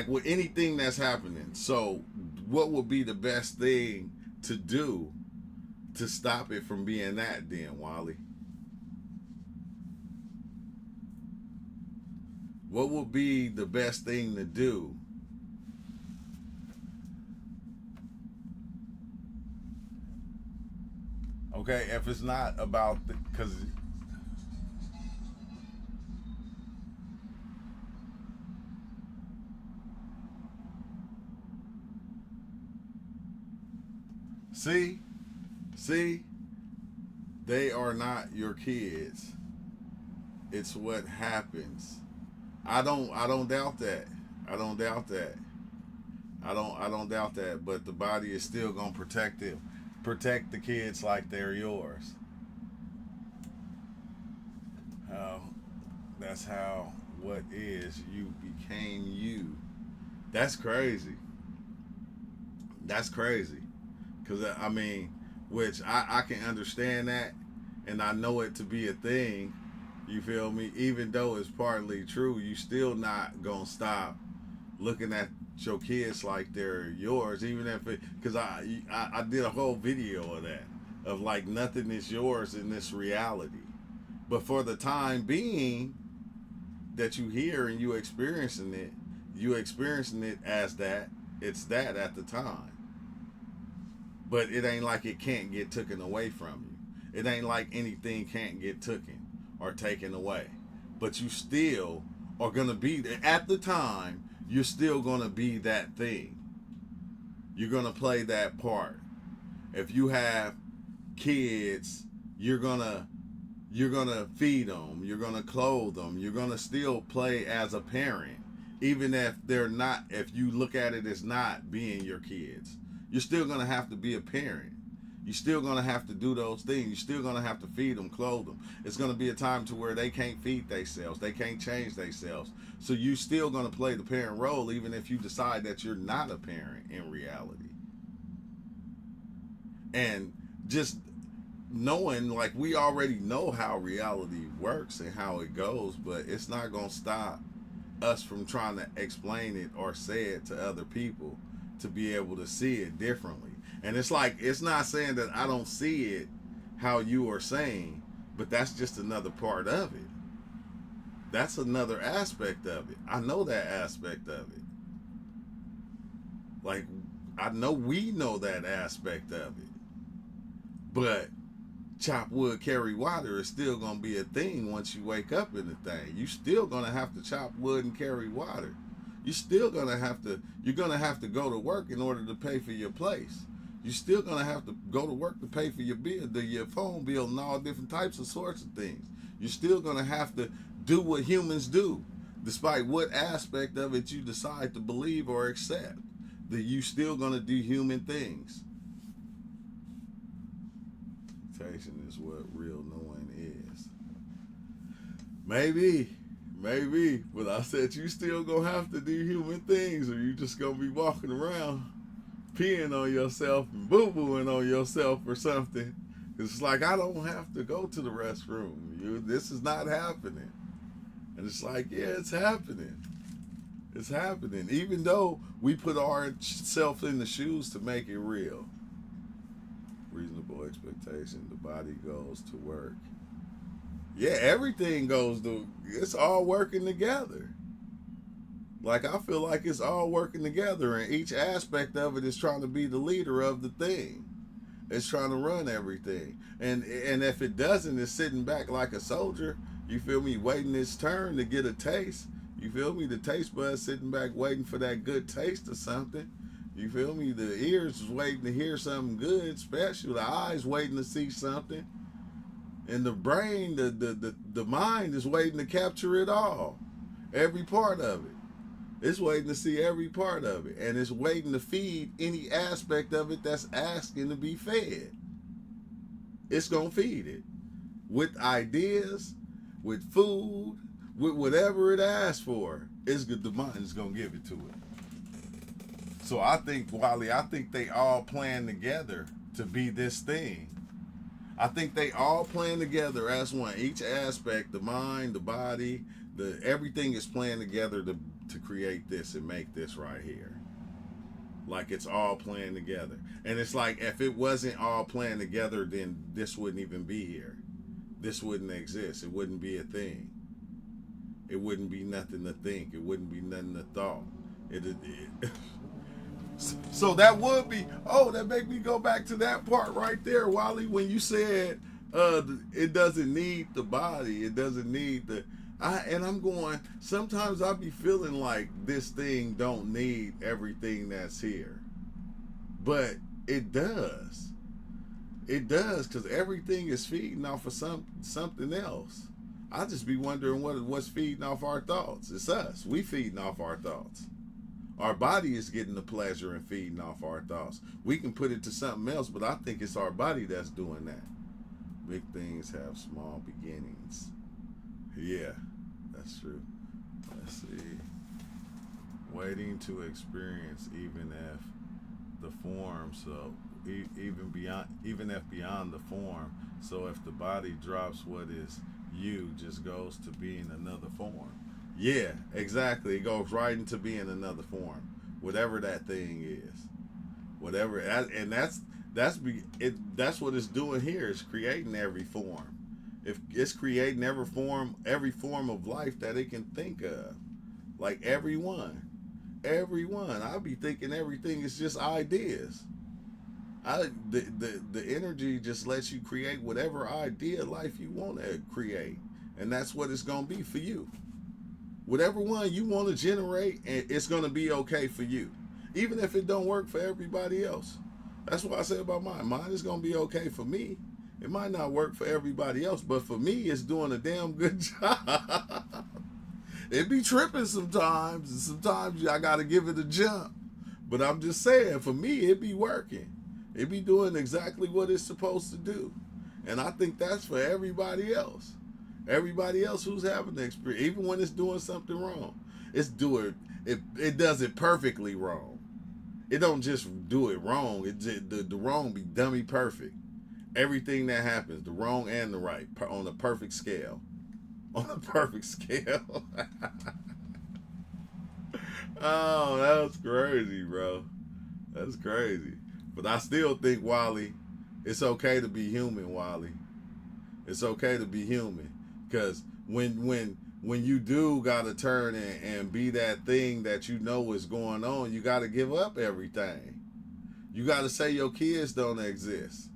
with anything that's happening. So what would be the best thing to do to stop it from being that then, Wally? What would be the best thing to do? Okay, if it's not about because see, they are not your kids. It's what happens. I don't doubt that. I don't doubt that. I don't doubt that. But the body is still gonna protect it. Protect the kids like they're yours. That's how what is you became you. That's crazy. That's crazy. Cause I mean, which I can understand that, and I know it to be a thing. You feel me? Even though it's partly true, you still not gonna stop looking at your kids like they're yours, even if it. Because I did a whole video of that, of like nothing is yours in this reality, but for the time being that you hear and you experiencing it as that. It's that at the time. But it ain't like it can't get taken away from you. It ain't like anything can't get taken or taken away. But you still are going to be, at the time, you're still going to be that thing. You're going to play that part. If you have kids, you're going to feed them, you're going to clothe them, you're going to still play as a parent. Even if they're not, if you look at it as not being your kids. You're still going to have to be a parent. You're still going to have to do those things. You're still going to have to feed them, clothe them. It's going to be a time to where they can't feed themselves. They can't change themselves. So you're still going to play the parent role even if you decide that you're not a parent in reality. And just knowing, like, we already know how reality works and how it goes, but it's not going to stop us from trying to explain it or say it to other people to be able to see it differently. And it's like, it's not saying that I don't see it how you are saying, but that's just another part of it. That's another aspect of it. I know that aspect of it. Like, I know we know that aspect of it. But chop wood, carry water is still going to be a thing once you wake up in the thing. You still going to have to chop wood and carry water. You're still going to have to, you're going to have to go to work in order to pay for your place. You're still gonna have to go to work to pay for your bill, your phone bill, and all different types of sorts of things. You're still gonna have to do what humans do, despite what aspect of it you decide to believe or accept. That you still gonna do human things. Meditation is what real knowing is. Maybe, but I said you still gonna have to do human things, or you just gonna be walking around peeing on yourself and boo-booing on yourself or something. It's like, I don't have to go to the restroom. This is not happening. And it's like, yeah, it's happening. It's happening. Even though we put ourselves in the shoes to make it real. Reasonable expectation. The body goes to work. Yeah, everything goes to, it's all working together. Like, I feel like it's all working together, and each aspect of it is trying to be the leader of the thing. It's trying to run everything. And if it doesn't, it's sitting back like a soldier, you feel me, waiting its turn to get a taste. You feel me? The taste buds sitting back waiting for that good taste of something. You feel me? The ears is waiting to hear something good, special. The eyes waiting to see something. And the brain, the mind is waiting to capture it all. Every part of it. It's waiting to see every part of it. And it's waiting to feed any aspect of it that's asking to be fed. It's going to feed it. With ideas, with food, with whatever it asks for. The mind is going to give it to it. So I think, Wally, I think they all plan together to be this thing. I think they all plan together as one. Each aspect, the mind, the body, everything is playing together to create this and make this right here. Like, it's all playing together. And it's like, if it wasn't all playing together, then this wouldn't even be here. This wouldn't exist. It wouldn't be a thing. It wouldn't be nothing to think. It wouldn't be nothing to thought. So that would be, that make me go back to that part right there, Wally, when you said it doesn't need the body. It doesn't need and I'm going, sometimes I be feeling like this thing don't need everything that's here. But it does. It does, because everything is feeding off of something else. I just be wondering what's feeding off our thoughts. It's us. We feeding off our thoughts. Our body is getting the pleasure and feeding off our thoughts. We can put it to something else, but I think it's our body that's doing that. Big things have small beginnings. Yeah, that's true. Let's see. Waiting to experience, even if the form, so even if beyond the form. So if the body drops what is you, just goes to being another form. Yeah, exactly. It goes right into being another form, whatever that thing is, whatever. And that's what it's doing here. It's creating every form. If it's creating every form of life that it can think of, like everyone. I be thinking everything is just ideas. The energy just lets you create whatever idea life you want to create, and that's what it's gonna be for you. Whatever one you want to generate, and it's going to be okay for you. Even if it don't work for everybody else. That's what I say about mine. Mine is going to be okay for me. It might not work for everybody else, but for me, it's doing a damn good job. It be tripping sometimes, and sometimes I got to give it a jump. But I'm just saying, for me, it be working. It be doing exactly what it's supposed to do. And I think that's for everybody else. Everybody else who's having the experience, even when it's doing something wrong, it does it perfectly wrong. It don't just do it wrong. The wrong be dummy perfect. Everything that happens, the wrong and the right, on a perfect scale. On a perfect scale. Oh, that was crazy, bro. That's crazy. But I still think, Wally, it's okay to be human, Wally. It's okay to be human. Because when you do gotta turn and be that thing that you know is going on, you gotta give up everything. You gotta say your kids don't exist.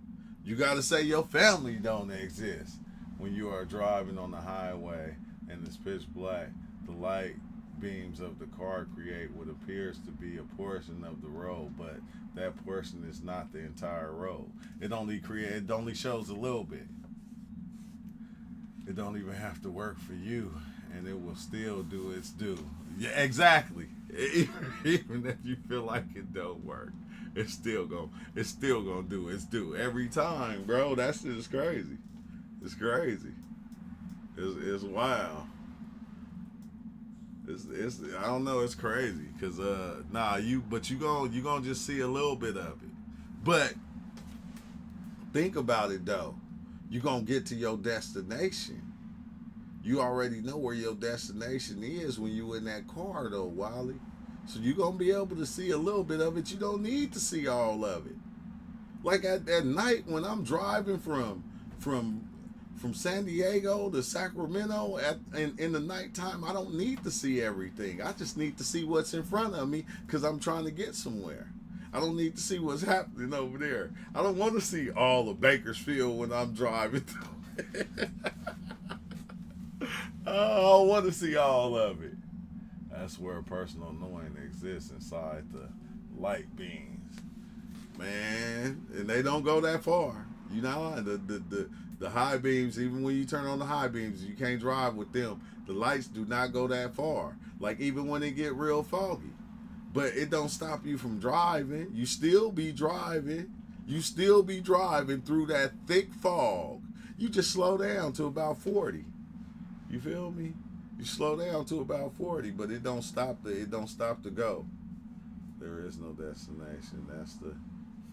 You gotta say your family don't exist. When you are driving on the highway and it's pitch black, the light beams of the car create what appears to be a portion of the road, but that portion is not the entire road. It only shows a little bit. It don't even have to work for you, and it will still do its due. Yeah, exactly. Even if you feel like it don't work, it's still gonna do its due every time, bro. That's just crazy. It's crazy. It's wild. It's I don't know. It's crazy because but you gonna just see a little bit of it. But think about it though. You gonna get to your destination. You already know where your destination is when you in that car though, Wally. So you gonna be able to see a little bit of it. You don't need to see all of it. Like at night when I'm driving from San Diego to Sacramento in the nighttime, I don't need to see everything. I just need to see what's in front of me because I'm trying to get somewhere. I don't need to see what's happening over there. I don't want to see all of Bakersfield when I'm driving through. I don't want to see all of it. That's where personal knowing exists inside the light beams, man. And they don't go that far. You know, the high beams, even when you turn on the high beams, you can't drive with them. The lights do not go that far. Like even when it get real foggy. But it don't stop you from driving. You still be driving. You still be driving through that thick fog. You just slow down to about 40. You feel me? You slow down to about 40, but it don't stop the go. There is no destination. That's the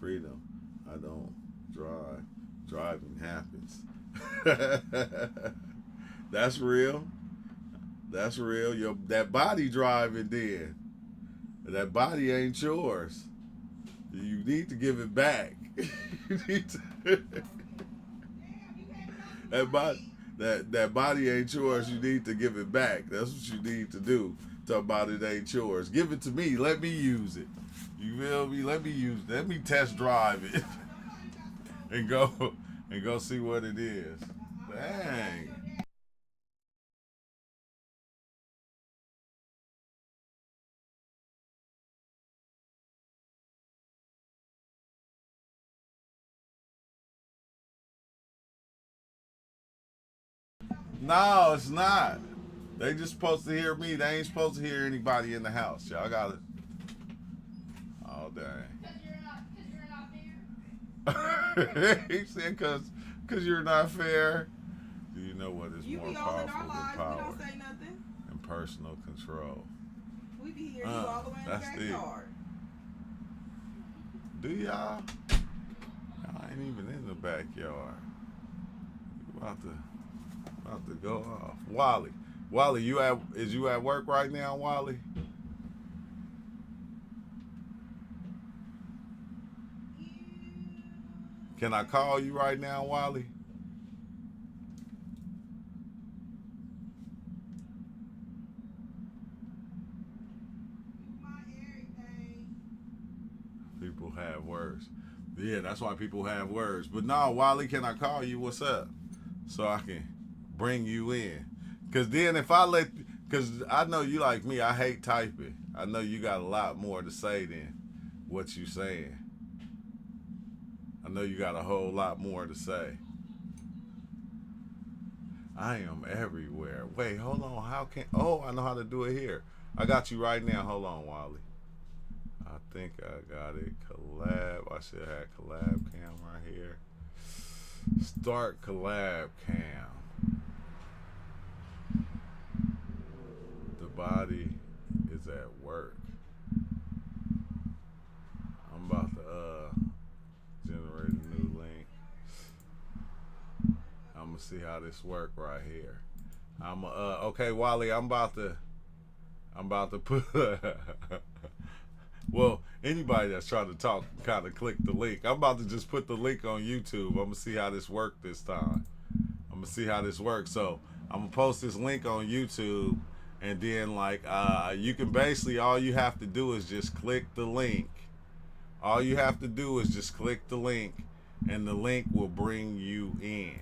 freedom. I don't drive. Driving happens. That's real. That's real. That body driving then. That body ain't yours. You need to give it back. You need to that body ain't yours. You need to give it back. That's what you need to do. Talk about it ain't yours. Give it to me. Let me use it. You feel me? Let me use it. Let me test drive it and go see what it is. Dang. No, it's not. They just supposed to hear me. They ain't supposed to hear anybody in the house. Y'all got it. Oh dang. He said, "Cause you're not fair." Do you know what is more powerful than power and personal control? We be hearing you all the way in the backyard. Do y'all? Y'all ain't even in the backyard. You about to go off. Wally, is you at work right now, Wally? Can I call you right now, Wally? People have words. Yeah, that's why people have words. But no, Wally, can I call you? What's up? So I can bring you in. Cause then cause I know you like me, I hate typing. I know you got a lot more to say than what you saying. I know you got a whole lot more to say. I am everywhere. Wait, hold on. I know how to do it here. I got you right now. Hold on, Wally. I think I got it. Collab. I should have collab cam right here. Start collab cam. The body is at work. I'm about to generate a new link. I'm gonna see how this work right here. Okay, Wally, I'm about to put well, anybody that's trying to talk kind of click the link. I'm about to just put the link on YouTube. I'm gonna see how this works this time. I'm gonna see how this works. So I'm gonna post this link on YouTube, and then you can basically, all you have to do is just click the link. All you have to do is just click the link, and the link will bring you in.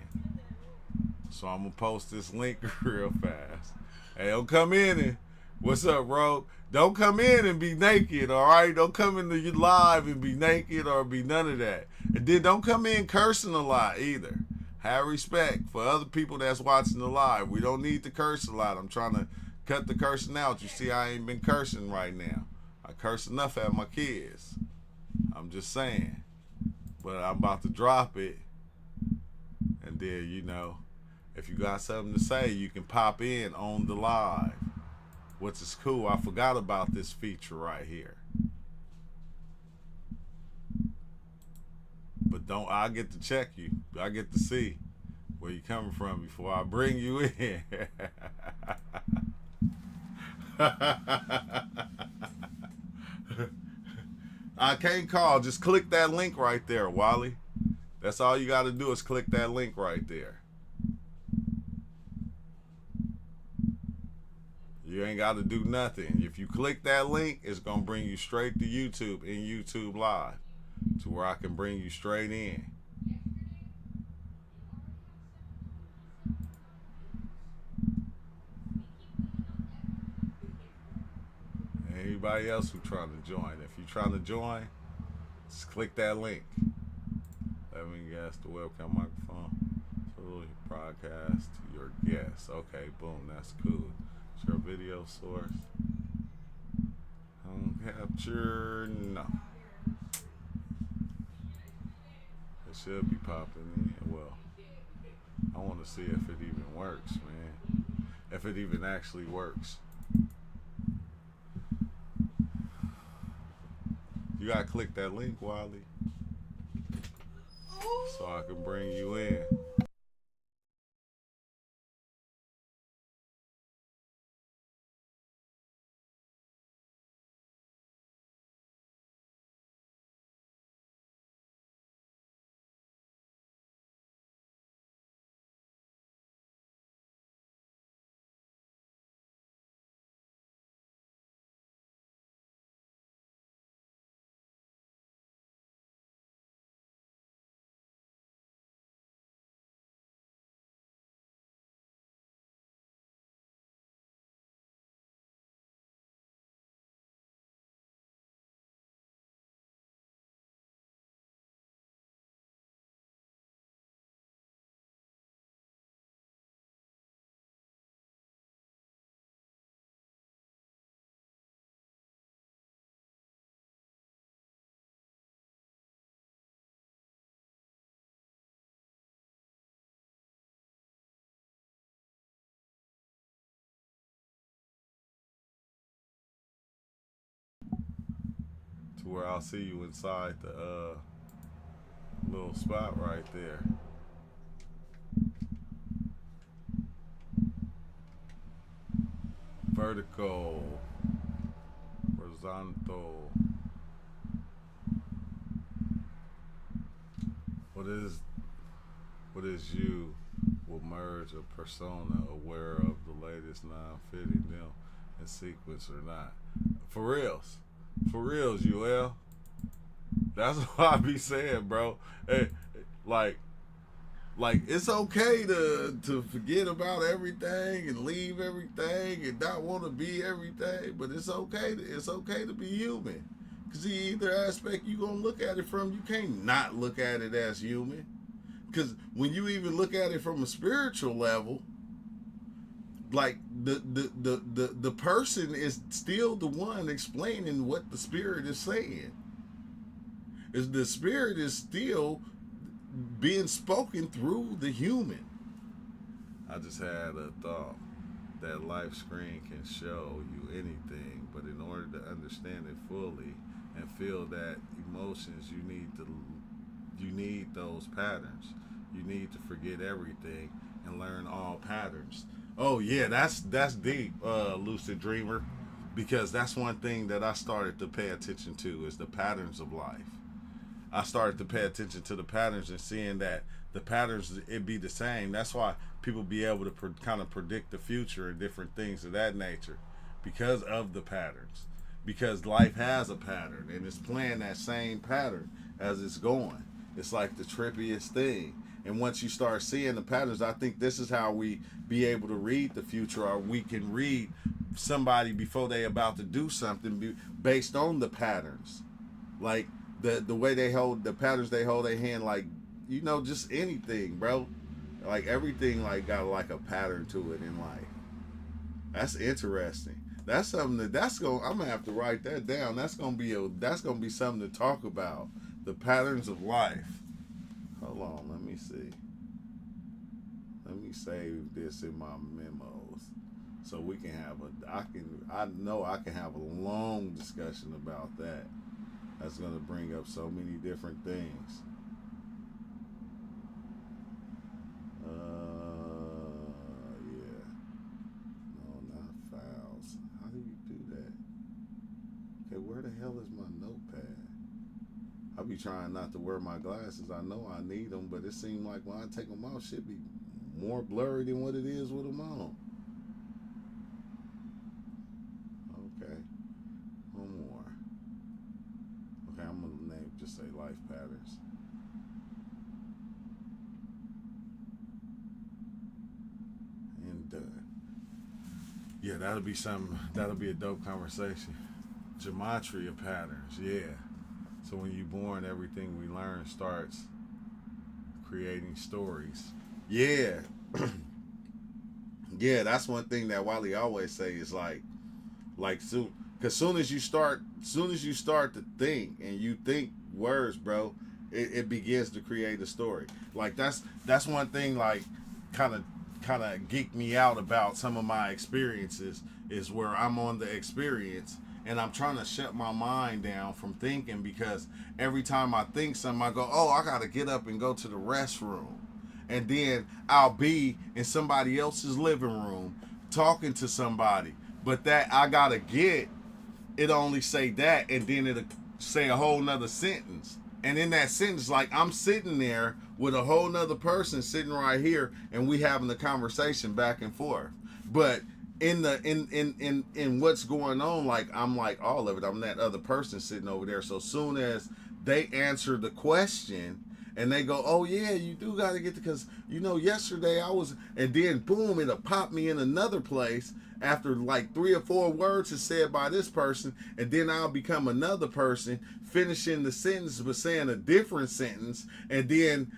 So I'm gonna post this link real fast. Hey, don't come in What's up, bro? Don't come in and be naked, all right? Don't come into your live and be naked or be none of that. And then don't come in cursing a lot either. Have respect for other people that's watching the live. We don't need to curse a lot. I'm trying to cut the cursing out. You see, I ain't been cursing right now. I curse enough at my kids. I'm just saying. But I'm about to drop it. And then, you know, if you got something to say, you can pop in on the live. Which is cool. I forgot about this feature right here. But I get to check you. I get to see where you're coming from before I bring you in. I can't call. Just click that link right there, Wally. That's all you got to do is click that link right there. You ain't got to do nothing. If you click that link, it's going to bring you straight to YouTube in YouTube Live to where I can bring you straight in. Anybody else who trying to join, if you're trying to join, just click that link. Let me guess the webcam microphone. So broadcast to your guests. Okay, boom, that's cool. Your video source. Home capture, no. It should be popping in. Well, I want to see if it even works, man. If it even actually works. You gotta click that link, Wally, so I can bring you in. To where I'll see you inside the little spot right there. Vertical, horizontal. What is you will merge a persona aware of the latest non-fitting them in sequence or not. For reals. For reals, UL. That's what I be saying, bro. Hey, like it's okay to forget about everything and leave everything and not want to be everything, but it's okay to be human. Cause either aspect you gonna look at it from, you can't not look at it as human. Cause when you even look at it from a spiritual level, like the person is still the one explaining what the spirit is saying. Is the spirit is still being spoken through the human. I just had a thought that life screen can show you anything, but in order to understand it fully and feel that emotions, you need those patterns. You need to forget everything and learn all patterns. Oh yeah, that's deep, lucid dreamer, because that's one thing that I started to pay attention to is the patterns of life. I started to pay attention to the patterns and seeing that the patterns, it be the same. That's why people be able to kind of predict the future and different things of that nature because of the patterns. Because life has a pattern and it's playing that same pattern as it's going. It's like the trippiest thing. And once you start seeing the patterns, I think this is how we be able to read the future, or we can read somebody before they about to do something based on the patterns, like the way they hold the patterns, they hold their hand, like just anything, bro. Like everything like got like a pattern to it in life. That's interesting. That's something I'm gonna have to write that down. That's gonna be something to talk about. The patterns of life. Hold on, let me see. Let me save this in my memos so we can have I know I can have a long discussion about that. That's gonna bring up so many different things. Yeah. No, not files. How do you do that? Okay, where the hell is my notepad? I be trying not to wear my glasses. I know I need them, but it seems like when I take them off, shit be more blurry than what it is with them on. Okay, one more. Okay, I'm gonna just say life patterns. And done. Yeah, that'll be a dope conversation. Gematria patterns, yeah. So when you're born, everything we learn starts creating stories. Yeah. Yeah, that's one thing that Wally always say is like soon, because soon as you start to think and you think words, bro, it begins to create a story. Like that's one thing like kind of geeked me out about some of my experiences is where I'm on the experience and I'm trying to shut my mind down from thinking, because every time I think something, I go, oh, I gotta get up and go to the restroom. And then I'll be in somebody else's living room talking to somebody. But that I gotta get, it only say that, and then it'll say a whole nother sentence. And in that sentence, like I'm sitting there with a whole nother person sitting right here, and we having a conversation back and forth. But in what's going on, like I'm like all of it. I'm that other person sitting over there. So soon as they answer the question and they go, oh yeah, you do got to get because yesterday I was, and then boom, it'll pop me in another place after like 3 or 4 words is said by this person, and then I'll become another person finishing the sentence but saying a different sentence, and then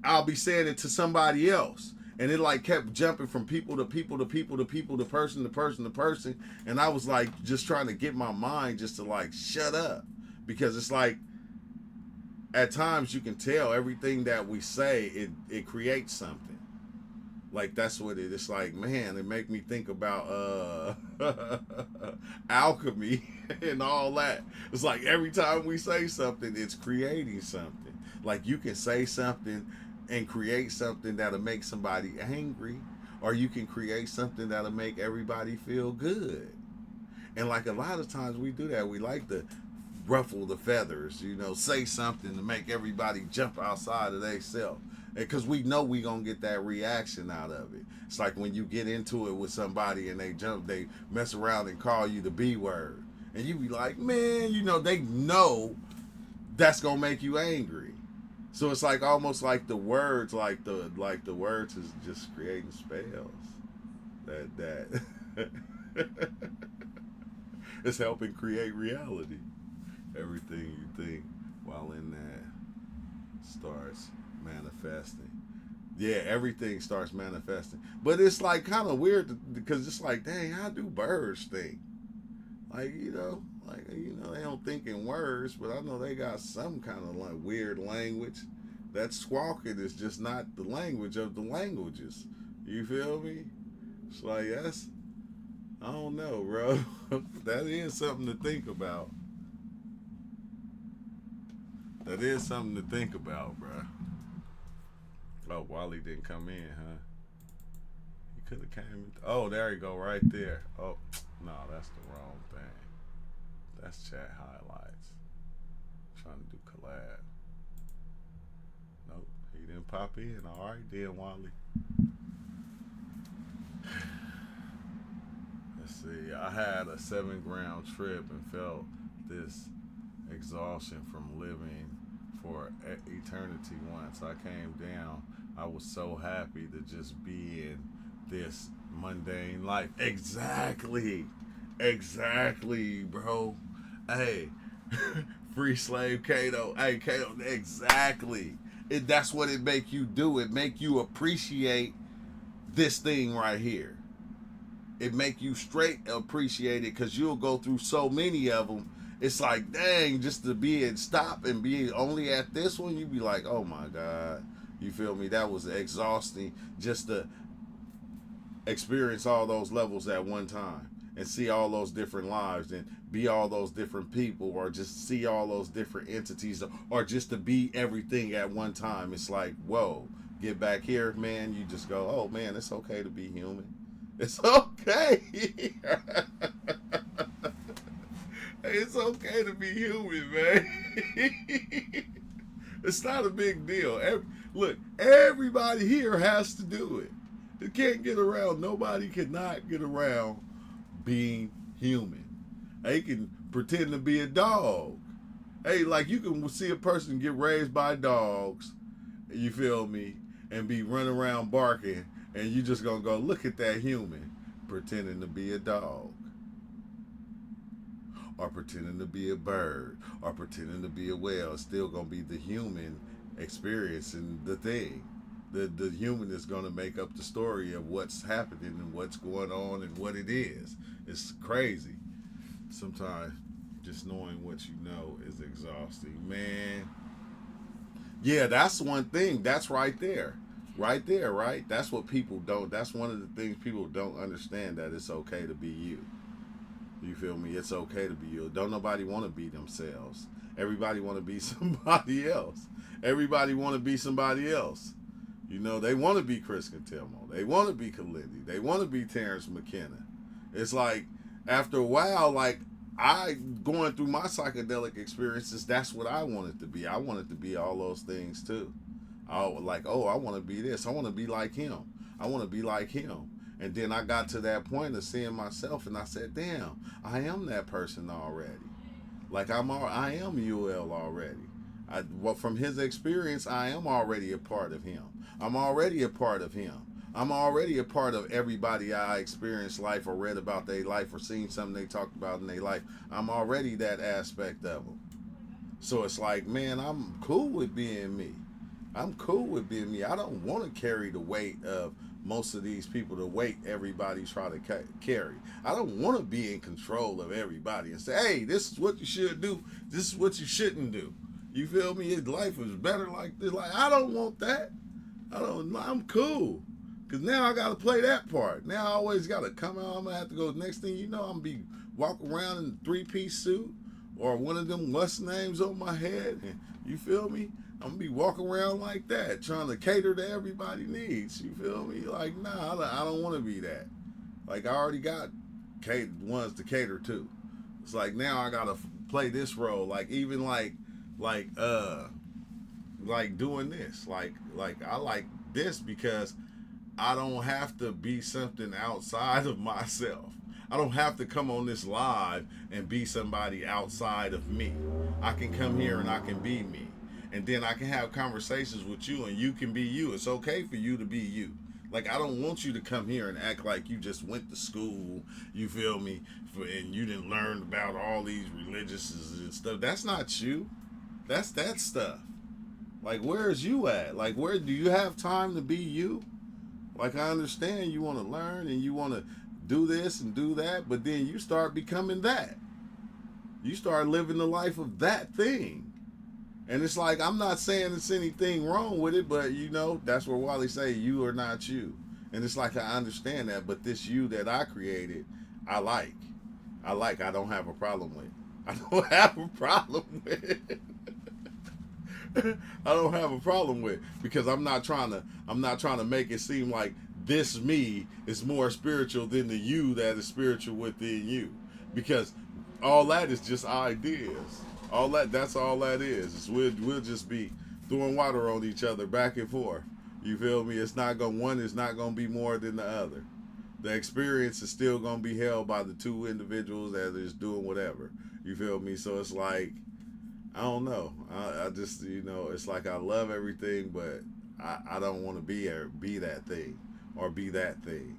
I'll be saying it to somebody else. And it like kept jumping from people to people to people to people to person to person to person. And I was like just trying to get my mind just to like shut up. Because it's like at times you can tell everything that we say, it creates something. Like that's what it is. It's like, man, it make me think about alchemy and all that. It's like every time we say something, it's creating something. Like you can say something and create something that'll make somebody angry, or you can create something that'll make everybody feel good. And like a lot of times we do that. We like to ruffle the feathers, say something to make everybody jump outside of themselves. Because we know we gonna get that reaction out of it. It's like when you get into it with somebody and they mess around and call you the B word. And you be like, man, they know that's gonna make you angry. So it's like almost like the words, like the words is just creating spells. That it's helping create reality. Everything you think while in that starts manifesting. Yeah, everything starts manifesting. But it's like kind of weird because it's like, dang, how do birds think? Like, they don't think in words, but I know they got some kind of like weird language. That squawking is just not the language of the languages. You feel me? It's like, I don't know, bro. That is something to think about. That is something to think about, bro. Oh, Wally didn't come in, huh? He could have came in. Oh, there you go, right there. Oh, no, that's the wrong thing. That's chat highlights. I'm trying to do collab. Nope, he didn't pop in. All right, then, Wally. Let's see. I had a 7-gram trip and felt this exhaustion from living for eternity once. I came down. I was so happy to just be in this Mundane life. Exactly. Exactly, bro. Hey, free slave Kato. Hey, Kato, exactly. That's what it make you do. It make you appreciate this thing right here. It make you straight appreciate it because you'll go through so many of them. It's like, dang, just to be at stop and be only at this one, you be like, oh my God. You feel me? That was exhausting just to experience all those levels at one time and see all those different lives and be all those different people or just see all those different entities or just to be everything at one time. It's like, whoa, get back here, man. You just go, oh man, it's okay to be human. It's okay. It's okay to be human, man. It's not a big deal. Look, everybody here has to do it. You can't get around. Nobody cannot get around being human. They can pretend to be a dog. Hey, like you can see a person get raised by dogs, you feel me, and be running around barking, and you just gonna go, look at that human pretending to be a dog. Or pretending to be a bird, or pretending to be a whale. It's still gonna be the human experiencing the thing. The human is gonna make up the story of what's happening and what's going on and what it is. It's crazy. Sometimes just knowing what you know is exhausting, man. Yeah, that's one thing. That's right there. Right there, right? That's what people don't. That's one of the things people don't understand, that it's okay to be you. You feel me? It's okay to be you. Don't nobody want to be themselves. Everybody want to be somebody else. Everybody want to be somebody else. You know, they want to be Chris Cotillo. They want to be Kalindi. They want to be Terrence McKenna. It's like, after a while, like, I going through my psychedelic experiences, that's what I wanted to be. I wanted to be all those things too. I was like, oh, I want to be this. I want to be like him. I want to be like him. And then I got to that point of seeing myself, and I said, damn, I am that person already. Like I am UL already. Well, from his experience, I am already a part of him. I'm already a part of him. I'm already a part of everybody I experienced life or read about their life or seen something they talked about in their life. I'm already that aspect of them. So it's like, man, I'm cool with being me. I'm cool with being me. I don't want to carry the weight of most of these people, the weight everybody try to carry. I don't want to be in control of everybody and say, hey, this is what you should do. This is what you shouldn't do. You feel me? Life is better like this. Like, I don't want that. I'm cool. Because now I got to play that part. Now I always got to come out. I'm going to have to go. Next thing you know, I'm going to be walking around in a 3-piece suit or one of them what's names on my head. You feel me? I'm going to be walking around like that, trying to cater to everybody's needs. You feel me? Like, nah, I don't want to be that. Like, I already got ones to cater to. It's like, now I got to play this role. Like, even like doing this. Like I like this because I don't have to be something outside of myself. I don't have to come on this live and be somebody outside of me. I can come here and I can be me. And then I can have conversations with you and you can be you. It's okay for you to be you. Like, I don't want you to come here and act like you just went to school, you feel me, and you didn't learn about all these religious and stuff. That's not you. That's that stuff. Like, where's you at? Like, where do you have time to be you? Like, I understand you want to learn and you want to do this and do that, but then you start becoming that. You start living the life of that thing. And it's like, I'm not saying there's anything wrong with it, but, you know, that's where Wally say, you are not you. And it's like, I understand that, but this you that I created, I like. I don't have a problem with. I don't have a problem with. I don't have a problem with, because I'm not trying to make it seem like this me is more spiritual than the you that is spiritual within you, because all that is just ideas. That's all that is. We'll just be throwing water on each other back and forth. You feel me? One is not gonna be more than the other. The experience is still gonna be held by the two individuals that is doing whatever. You feel me? So it's like, I don't know. I just, you know, it's like I love everything, but I don't want to be that thing or be that thing.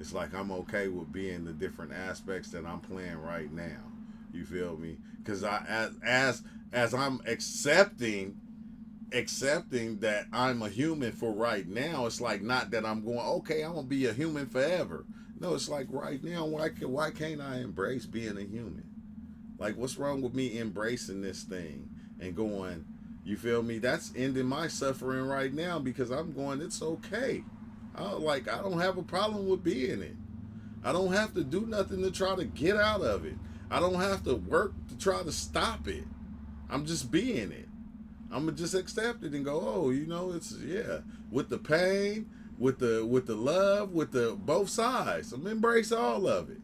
It's like I'm okay with being the different aspects that I'm playing right now. You feel me? Because as I'm accepting that I'm a human for right now, it's like not that I'm going, okay, I'm gonna be a human forever. No, it's like right now, why can't I embrace being a human? Like, what's wrong with me embracing this thing and going, you feel me? That's ending my suffering right now because I'm going, it's okay. I don't have a problem with being it. I don't have to do nothing to try to get out of it. I don't have to work to try to stop it. I'm just being it. I'm gonna just accept it and go, oh, it's with the pain, with the love, with the both sides. I'm gonna embrace all of it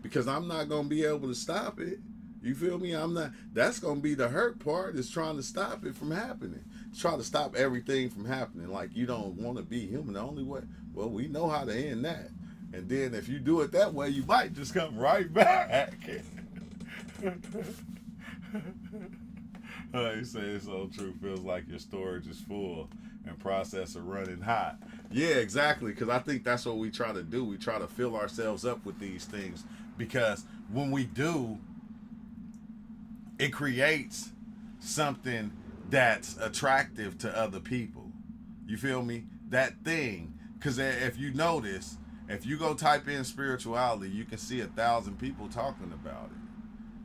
because I'm not gonna be able to stop it. You feel me? I'm not. That's gonna be the hurt part, is trying to stop it from happening. Try to stop everything from happening. Like, you don't want to be human. The only way, well, we know how to end that. And then if you do it that way, you might just come right back. You say it's so true. Feels like your storage is full and processor running hot. Yeah, exactly. Because I think that's what we try to do. We try to fill ourselves up with these things, because when we do, it creates something that's attractive to other people. You feel me? That thing. Because if you notice, if you go type in spirituality, you can see 1,000 people talking about it.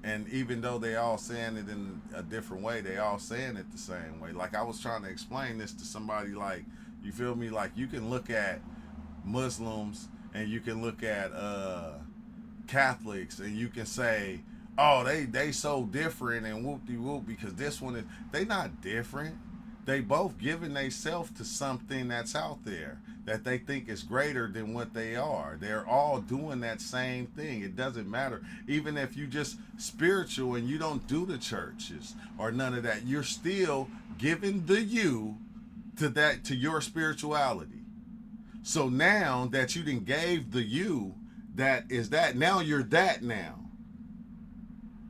And even though they all saying it in a different way, they all saying it the same way. Like, I was trying to explain this to somebody, like, you feel me? Like, you can look at Muslims and you can look at Catholics and you can say, oh, they so different and whoop-de-whoop because this one is, they not different. They both giving themselves to something that's out there that they think is greater than what they are. They're all doing that same thing. It doesn't matter. Even if you just spiritual and you don't do the churches or none of that, you're still giving the you to your spirituality. So now that you done gave the you, that is that, now you're that now.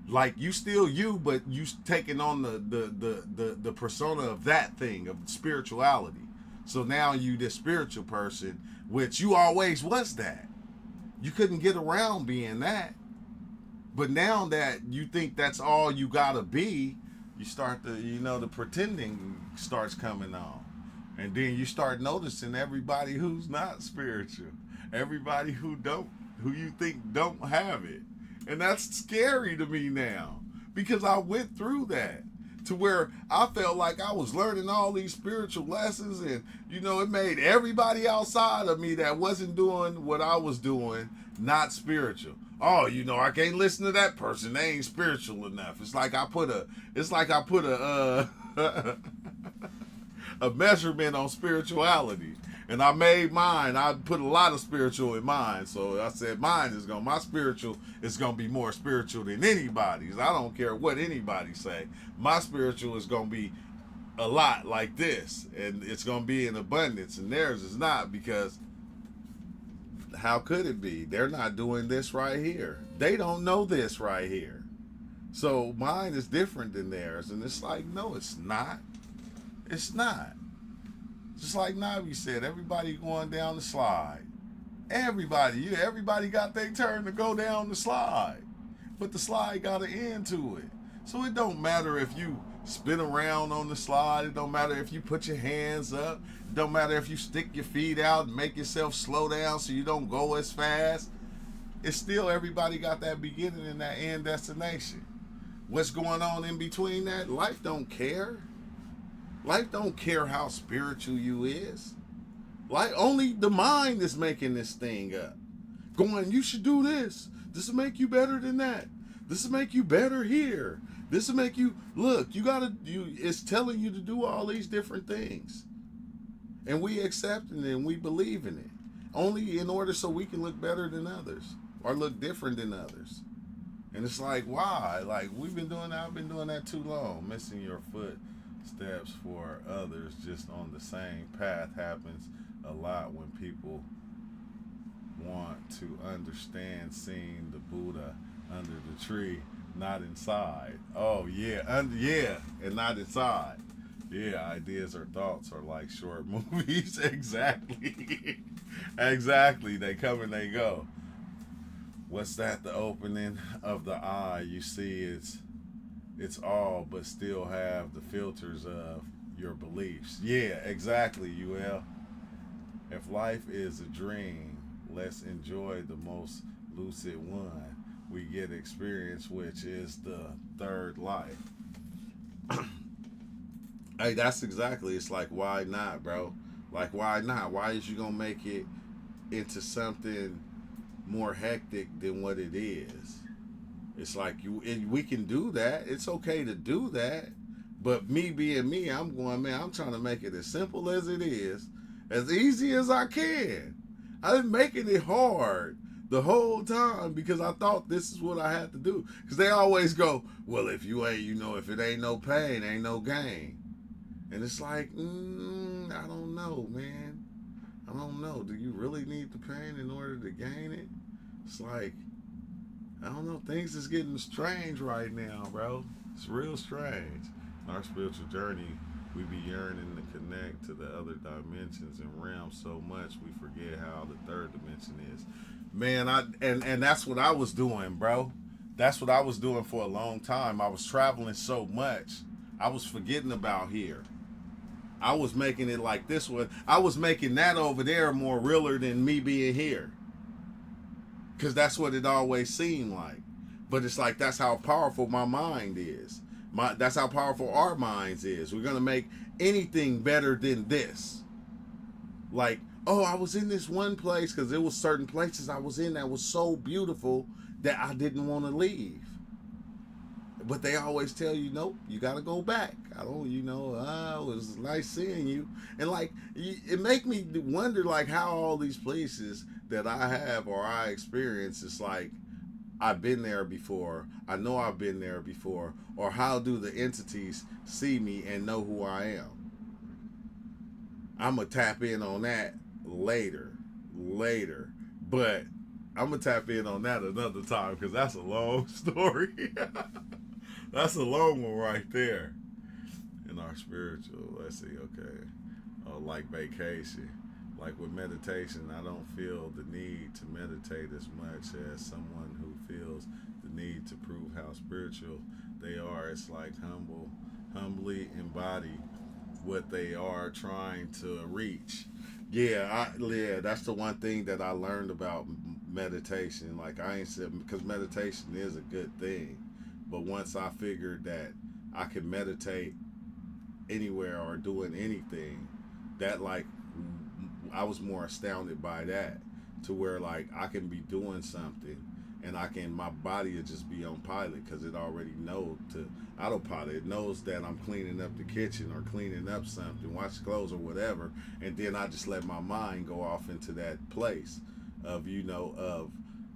Like, you still you, but you taking on the persona of that thing, of spirituality. So now you this spiritual person, which you always was that. You couldn't get around being that. But now that you think that's all you gotta be, you start to, the pretending starts coming on. And then you start noticing everybody who's not spiritual. Everybody who you think don't have it. And that's scary to me now, because I went through that to where I felt like I was learning all these spiritual lessons, and it made everybody outside of me that wasn't doing what I was doing not spiritual. Oh, I can't listen to that person. They ain't spiritual enough. It's like I put a a measurement on spirituality. And I made mine. I put a lot of spiritual in mine. So I said my spiritual is going to be more spiritual than anybody's. I don't care what anybody say. My spiritual is going to be a lot like this. And it's going to be in abundance. And theirs is not, because how could it be? They're not doing this right here. They don't know this right here. So mine is different than theirs. And it's like, no, it's not. It's not. Just like Navi said, everybody going down the slide. Everybody got their turn to go down the slide. But the slide got an end to it. So it don't matter if you spin around on the slide. It don't matter if you put your hands up. It don't matter if you stick your feet out and make yourself slow down so you don't go as fast. It's still, everybody got that beginning and that end destination. What's going on in between that? Life don't care. Life don't care how spiritual you is. Like, only the mind is making this thing up. Going, you should do this. This will make you better than that. This will make you better here. This will make you, look, it's telling you to do all these different things. And we accept it and we believe in it. Only in order so we can look better than others or look different than others. And it's like, why? Like, I've been doing that too long. Missing your footsteps for others just on the same path happens a lot when people want to understand seeing the Buddha under the tree, not inside. Oh yeah, and not inside. Yeah, ideas or thoughts are like short movies. Exactly. Exactly. They come and they go. What's that? The opening of the eye. You see, it's all, but still have the filters of your beliefs. Yeah, exactly. UL. If life is a dream, let's enjoy the most lucid one. We get experience, which is the third life. Hey, that's exactly. It's like, why not, bro? Like, why not? Why is you gonna make it into something more hectic than what it is? It's like you, and we can do that. It's okay to do that. But me being me, I'm going, man. I'm trying to make it as simple as it is, as easy as I can. I've been making it hard the whole time because I thought this is what I had to do. Because they always go, well, if you ain't, if it ain't no pain, ain't no gain. And it's like, I don't know, man. I don't know. Do you really need the pain in order to gain it? It's like, I don't know. Things is getting strange right now, bro. It's real strange. In our spiritual journey, we be yearning to connect to the other dimensions and realms so much we forget how the third dimension is. Man, and that's what I was doing, bro. That's what I was doing for a long time. I was traveling so much, I was forgetting about here. I was making it like this one. I was making that over there more realer than me being here. Because that's what it always seemed like. But it's like, that's how powerful my mind is. That's how powerful our minds is. We're going to make anything better than this. Like, oh, I was in this one place, because there was certain places I was in that was so beautiful that I didn't want to leave. But they always tell you, nope, you got to go back. I don't, it was nice seeing you. And like, it make me wonder like how all these places that I have or I experience, it's like, I've been there before. I know I've been there before. Or how do the entities see me and know who I am? I'm going to tap in on that later. But I'm going to tap in on that another time because that's a long story. That's a long one right there. In our spiritual, let's see, okay. Like vacation. Like with meditation, I don't feel the need to meditate as much as someone who feels the need to prove how spiritual they are. It's like humbly embody what they are trying to reach. Yeah, that's the one thing that I learned about meditation. Like I ain't said, because meditation is a good thing, but once I figured that I can meditate anywhere or doing anything, that like I was more astounded by that, to where like I can be doing something and my body will just be on pilot because it already knows to autopilot. It knows that I'm cleaning up the kitchen or cleaning up something, wash clothes or whatever, and then I just let my mind go off into that place of of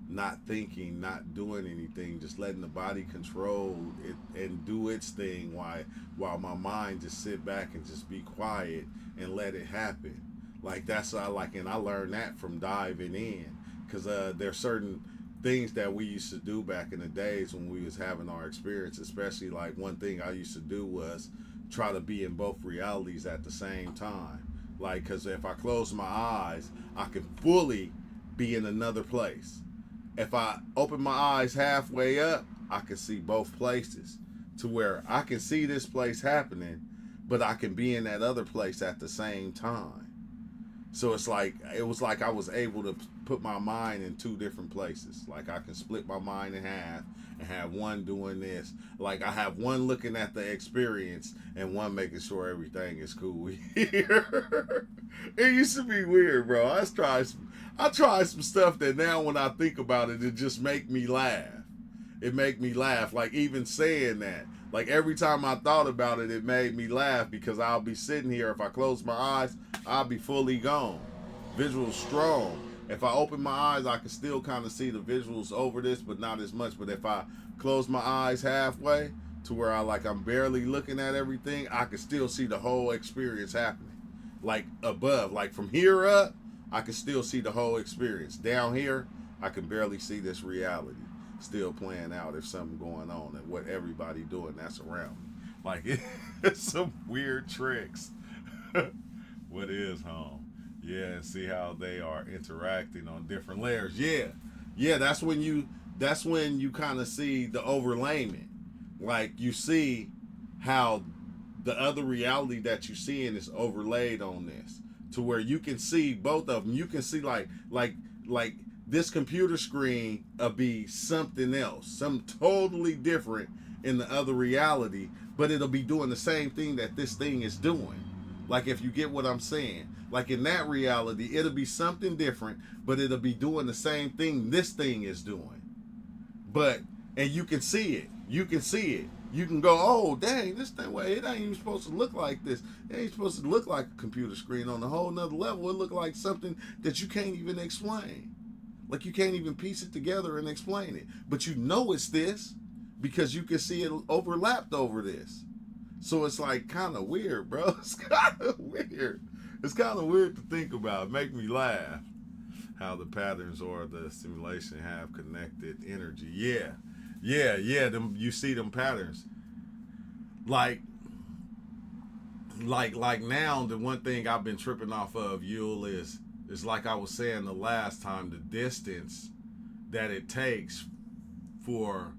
not thinking, not doing anything, just letting the body control it and do its thing while my mind just sit back and just be quiet and let it happen. Like that's what I like, and I learned that from diving in, because there's certain things that we used to do back in the days when we was having our experience. Especially like one thing I used to do was try to be in both realities at the same time. Like, because if I close my eyes, I can fully be in another place. If I open my eyes halfway up, I can see both places, to where I can see this place happening, but I can be in that other place at the same time. So it was like I was able to put my mind in two different places. Like I can split my mind in half and have one doing this. Like I have one looking at the experience and one making sure everything is cool here. It used to be weird, bro. I tried some stuff that now when I think about it, it just make me laugh. It make me laugh. Like even saying that. Like every time I thought about it, it made me laugh, because I'll be sitting here. If I close my eyes, I'll be fully gone. Visuals strong. If I open my eyes, I can still kind of see the visuals over this, but not as much. But if I close my eyes halfway to where I'm barely looking at everything, I can still see the whole experience happening. Like above, like from here up, I can still see the whole experience. Down here, I can barely see this reality still playing out, if something going on and what everybody doing that's around me. Like Some weird tricks. What is home? Yeah, and see how they are interacting on different layers. Yeah, yeah. That's when you kind of see the overlayment. Like you see how the other reality that you see in is overlaid on this, to where you can see both of them. You can see like this computer screen be something else, something totally different in the other reality, but it'll be doing the same thing that this thing is doing. Like, if you get what I'm saying, like in that reality, it'll be something different, but it'll be doing the same thing this thing is doing. And you can see it. You can see it. You can go, oh, dang, this thing, well, it ain't even supposed to look like this. It ain't supposed to look like a computer screen. On a whole nother level, it look like something that you can't even explain. Like, you can't even piece it together and explain it. But you know it's this because you can see it overlapped over this. So it's like kind of weird, bro. It's kind of weird. It's kind of weird to think about. Make me laugh. How the patterns or the simulation have connected energy. Yeah. You see them patterns. Like now, the one thing I've been tripping off of, Yule, is like I was saying the last time, the distance that it takes for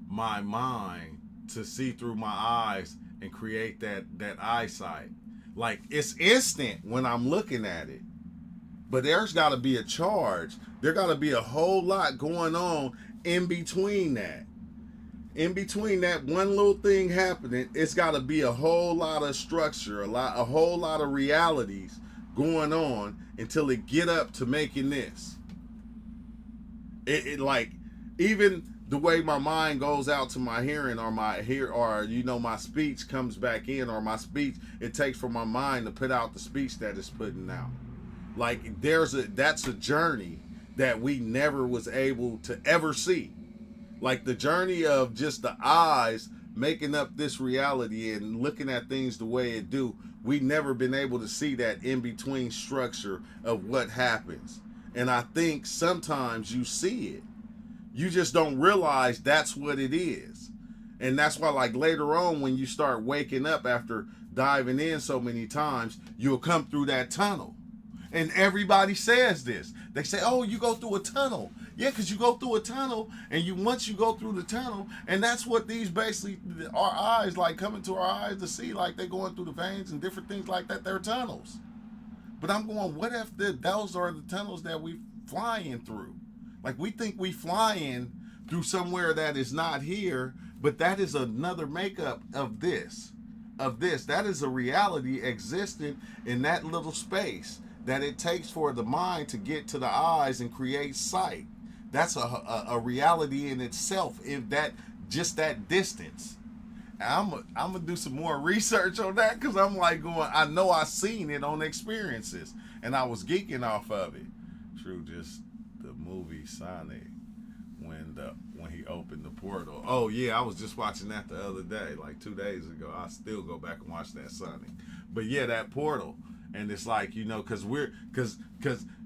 my mind to see through my eyes and create that eyesight. Like, it's instant when I'm looking at it, but there's got to be a charge. There got to be a whole lot going on in between that. In between that one little thing happening, it's got to be a whole lot of structure, a whole lot of realities going on until it get up to making this. It like, even the way my mind goes out to my hearing, or my speech comes back in, or my speech, it takes for my mind to put out the speech that it's putting out. Like, that's a journey that we never was able to ever see. Like, the journey of just the eyes making up this reality and looking at things the way it do, we never been able to see that in between structure of what happens. And I think sometimes you see it. You just don't realize that's what it is. And that's why, like, later on, when you start waking up after diving in so many times, you'll come through that tunnel. And everybody says this. They say, oh, you go through a tunnel. Yeah, because you go through a tunnel, and once you go through the tunnel, and that's what these basically, our eyes, like, coming to our eyes to see, like, they're going through the veins and different things like that, they're tunnels. But I'm going, what if those are the tunnels that we flying through? Like, we think we flying through somewhere that is not here, but that is another makeup of this. That is a reality existing in that little space that it takes for the mind to get to the eyes and create sight. That's a reality in itself, if that just that distance. I'm gonna do some more research on that, because I'm like going, I know I seen it on experiences and I was geeking off of it. True, just the movie Sonic, when he opened the portal. Oh yeah, I was just watching that the other day, like 2 days ago. I still go back and watch that Sonic. But yeah, that portal. And it's like, because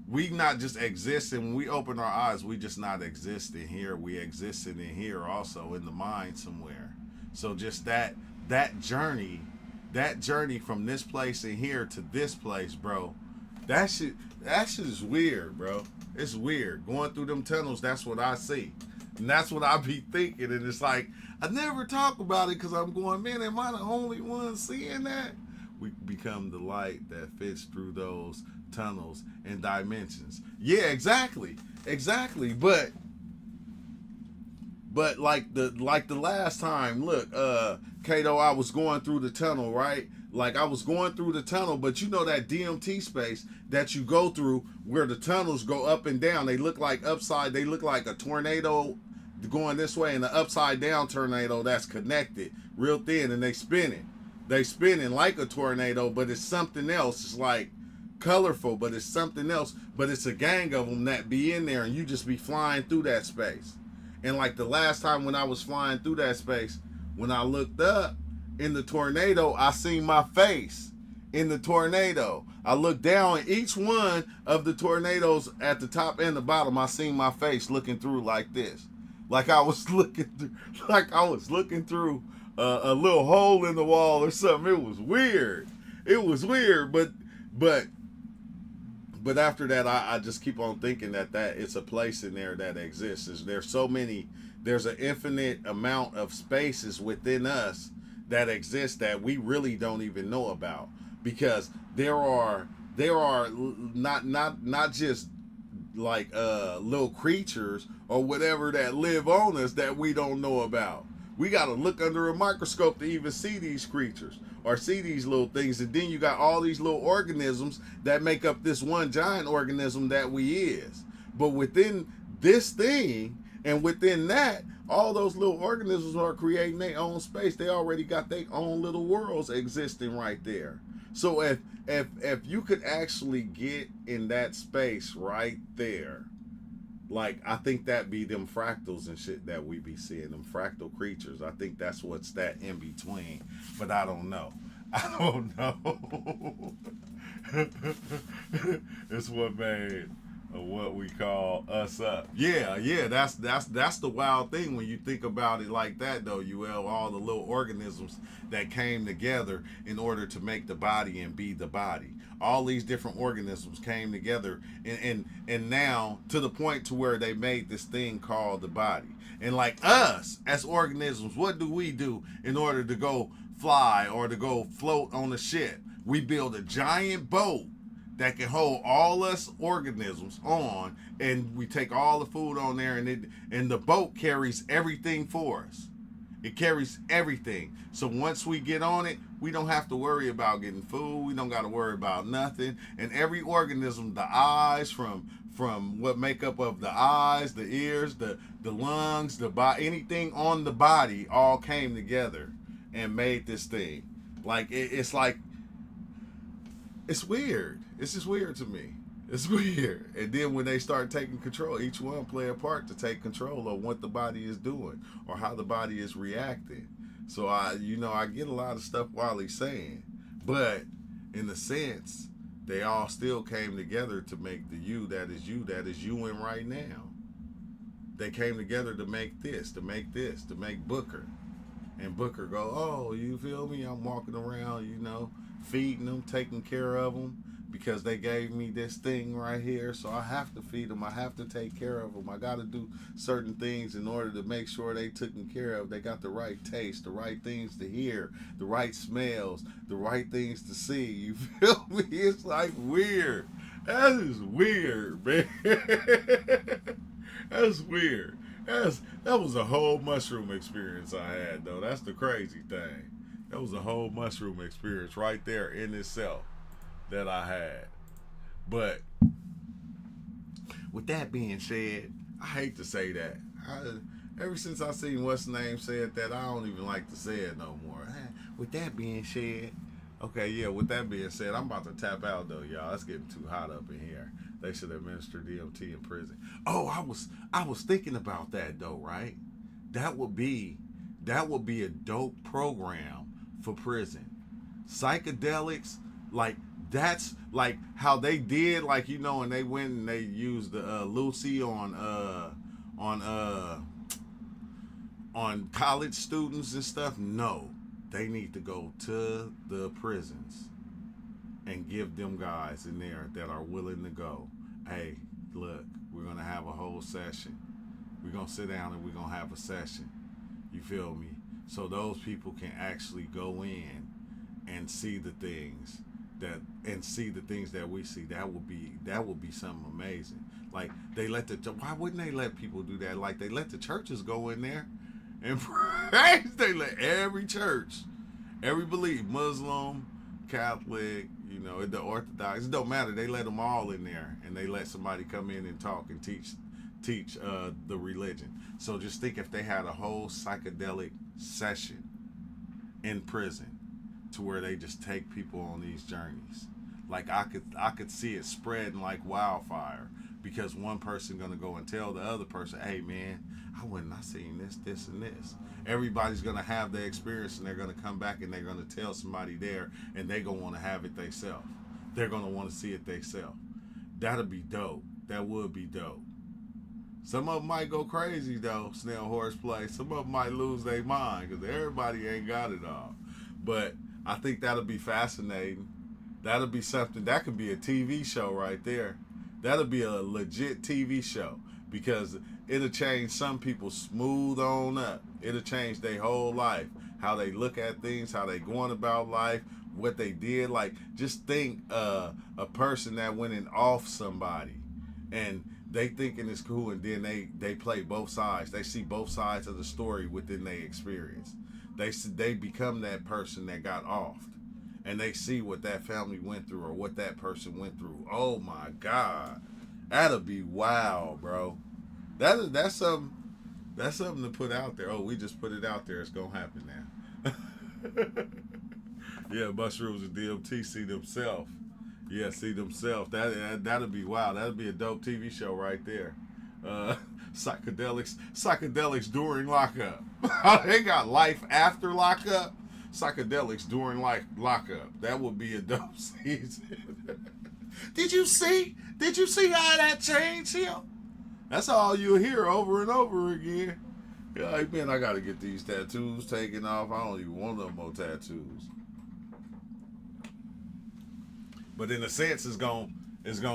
we not just existing. When we open our eyes, we just not existing here. We existing in here also, in the mind somewhere. So just that journey from this place in here to this place, bro, that shit is weird, bro. It's weird. Going through them tunnels, that's what I see. And that's what I be thinking. And it's like, I never talk about it because I'm going, man, am I the only one seeing that? We become the light that fits through those tunnels and dimensions. Yeah, exactly. But like the last time, look, Kato, I was going through the tunnel, right? Like, I was going through the tunnel, but you know that DMT space that you go through where the tunnels go up and down. They look like they look like a tornado going this way, and the upside down tornado that's connected real thin, and they spinning like a tornado, but it's something else. It's like colorful, but it's something else. But it's a gang of them that be in there, and you just be flying through that space. And like the last time when I was flying through that space, when I looked up in the tornado, I seen my face in the tornado. I looked down, each one of the tornadoes at the top and the bottom, I seen my face looking through like this. Like I was looking through a little hole in the wall or something. It was weird. It was weird, but after that, I just keep on thinking that it's a place in there that exists. There's so many. There's an infinite amount of spaces within us that exist that we really don't even know about, because there are not just like little creatures or whatever that live on us that we don't know about. We got to look under a microscope to even see these creatures or see these little things. And then you got all these little organisms that make up this one giant organism that we is. But within this thing and within that, all those little organisms are creating their own space. They already got their own little worlds existing right there. So if you could actually get in that space right there, like, I think that be them fractals and shit that we be seeing, them fractal creatures. I think that's what's that in between. But I don't know. I don't know. It's what made what we call us up. Yeah, that's the wild thing when you think about it like that, though. All the little organisms that came together in order to make the body and be the body. All these different organisms came together, and now to the point to where they made this thing called the body. And like us as organisms, what do we do in order to go fly or to go float on a ship? We build a giant boat that can hold all us organisms on, and we take all the food on there, and the boat carries everything for us. It carries everything. So once we get on it, we don't have to worry about getting food. We don't got to worry about nothing. And every organism, the eyes, from what make up of the eyes, the ears, the lungs, the body, anything on the body, all came together and made this thing. Like it's like, it's weird. It's just weird to me. It's weird. And then when they start taking control, each one play a part to take control of what the body is doing or how the body is reacting. So I get a lot of stuff Wally's saying, but in a sense, they all still came together to make the you that is you in right now. They came together to make this, to make Booker. And Booker go, oh, you feel me? I'm walking around, feeding them, taking care of them, because they gave me this thing right here, so I have to feed them. I have to take care of them. I got to do certain things in order to make sure they taken care of. They got the right taste, the right things to hear, the right smells, the right things to see. You feel me? It's like weird. That is weird, man. That's weird. That was a whole mushroom experience I had, though. That's the crazy thing. That was a whole mushroom experience right there in itself that I had. But with that being said, I hate to say that. Ever since I seen what's name said that, I don't even like to say it no more. With that being said, with that being said, I'm about to tap out though, y'all. It's getting too hot up in here. They should administer DMT in prison. Oh, I was thinking about that though, right? That would be a dope program for prison. Psychedelics, like, that's like how they did, like, and they went and they used the Lucy on college students and stuff. No, they need to go to the prisons and give them guys in there that are willing to go, hey, look, we're gonna have a whole session. We're gonna sit down and we're gonna have a session. You feel me? So those people can actually go in and see the things that we see. That would be something amazing. Like, why wouldn't they let people do that? Like, they let the churches go in there and praise. They let every church, every belief, Muslim, Catholic, the Orthodox, it don't matter. They let them all in there, and they let somebody come in and talk and teach the religion. So just think if they had a whole psychedelic session in prison, to where they just take people on these journeys. Like, I could see it spreading like wildfire, because one person gonna go and tell the other person, hey man, I seen this and this. Everybody's gonna have their experience, and they're gonna come back and they're gonna tell somebody there, and they gonna want to have it themselves. They're gonna want to see it themselves. That'll be dope. That would be dope. Some of them might go crazy though, Snail Horseplay. Some of them might lose their mind because everybody ain't got it all. But I think that'll be fascinating. That'll be something that could be a TV show right there. That'll be a legit TV show because it'll change some people smooth on up. It'll change their whole life, how they look at things, how they going about life, what they did. Like, just think a person that went and off somebody and they thinking it's cool, and then they play both sides. They see both sides of the story within their experience. They become that person that got offed, and they see what that family went through or what that person went through. Oh my God, that'll be wild, bro. That's something to put out there. Oh, we just put it out there. It's gonna happen now. Yeah, Mushrooms and DMT see themselves. Yeah, see themselves. That'll be wild. That'll be a dope TV show right there. Psychedelics during lockup. They got life after lockup. Psychedelics during lockup. That would be a dope season. Did you see how that changed him? That's all you'll hear over and over again. Yeah, like, man, I gotta get these tattoos taken off. I don't even want no more tattoos. But in a sense, it's gonna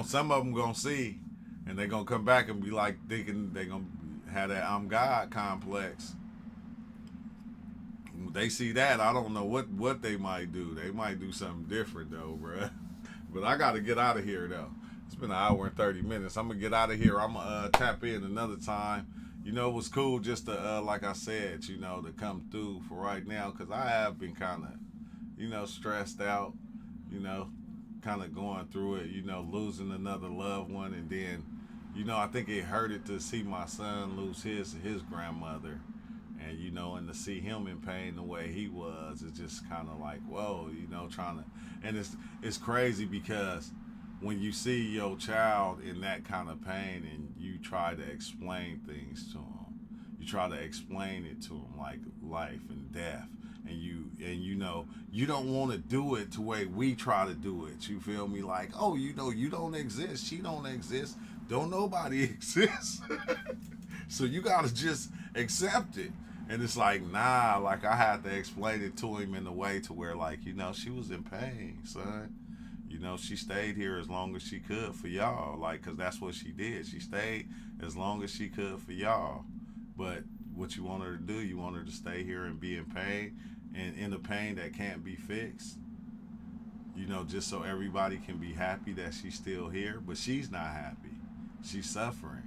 some of them gonna see, and they're gonna come back and be like thinking they're gonna have that I'm God complex. When they see that, I don't know what they might do. They might do something different though, bruh. But I gotta get out of here though. It's been an hour and 30 minutes. I'm gonna get out of here. I'm gonna tap in another time. You know, it was cool just to, like I said, you know, to come through for right now, because I have been kind of, you know, stressed out, you know, kind of going through it, you know, losing another loved one. And then, you know, I think it hurted to see my son lose his grandmother. And, you know, and to see him in pain the way he was, it's just kind of like, whoa, you know, trying to, and it's crazy because when you see your child in that kind of pain and you try to explain things to him, you try to explain it to him like life and death, and you know you don't want to do it the way we try to do it. You feel me? Like, oh, you know, you don't exist, she don't exist, don't nobody exist. So you gotta just accept it. And it's like, nah, like I had to explain it to him in a way to where, like, you know, she was in pain, son. You know, she stayed here as long as she could for y'all, like, because that's what she did. She stayed as long as she could for y'all. But what you want her to do, you want her to stay here and be in pain, and in a pain that can't be fixed. You know, just so everybody can be happy that she's still here, but she's not happy. She's suffering.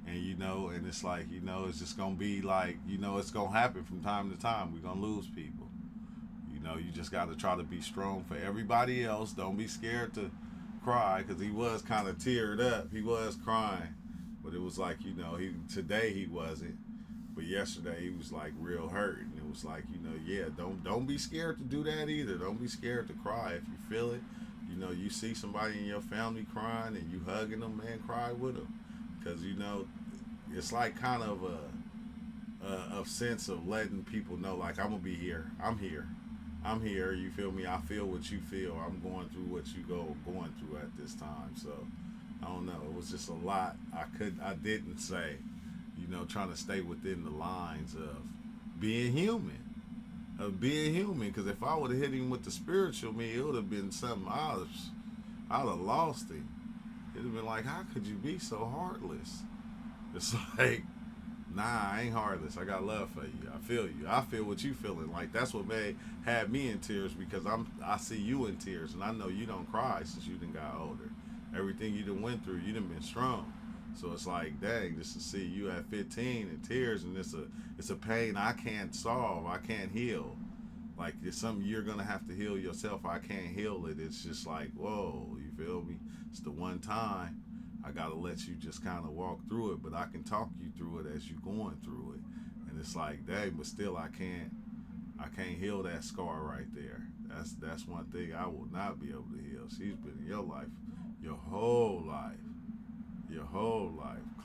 And, you know, and it's like, you know, it's just going to be like, you know, it's going to happen from time to time. We're going to lose people. You know, you just got to try to be strong for everybody else. Don't be scared to cry, because he was kind of teared up. He was crying. But it was like, you know, today he wasn't. But yesterday he was like real hurt. And it was like, you know, yeah, don't be scared to do that either. Don't be scared to cry. If you feel it, you know, you see somebody in your family crying and you hugging them, man, cry with them. Because, you know, it's like kind of a sense of letting people know, like, I'm going to be here. I'm here. I'm here. You feel me? I feel what you feel. I'm going through what you going through at this time. So, I don't know. It was just a lot I didn't say, you know, trying to stay within the lines of being human. Because if I would have hit him with the spiritual me, it would have been something I'd have lost him. It'd have been like, how could you be so heartless? It's like, nah, I ain't heartless. I got love for you. I feel you. I feel what you feeling. Like, that's what had me in tears, because I see you in tears, and I know you don't cry since you done got older. Everything you done went through, you done been strong. So it's like, dang, just to see you at 15 in tears, and it's a pain I can't solve. I can't heal. Like, it's something you're gonna have to heal yourself. I can't heal it. It's just like, whoa, you feel me? It's the one time I gotta let you just kind of walk through it, but I can talk you through it as you going through it. And it's like, dang, but still I can't heal that scar right there. That's one thing I will not be able to heal. She's been in your life, your whole life,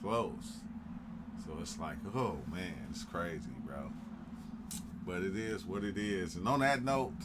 close. So it's like, oh man, it's crazy, bro. But it is what it is. And on that note,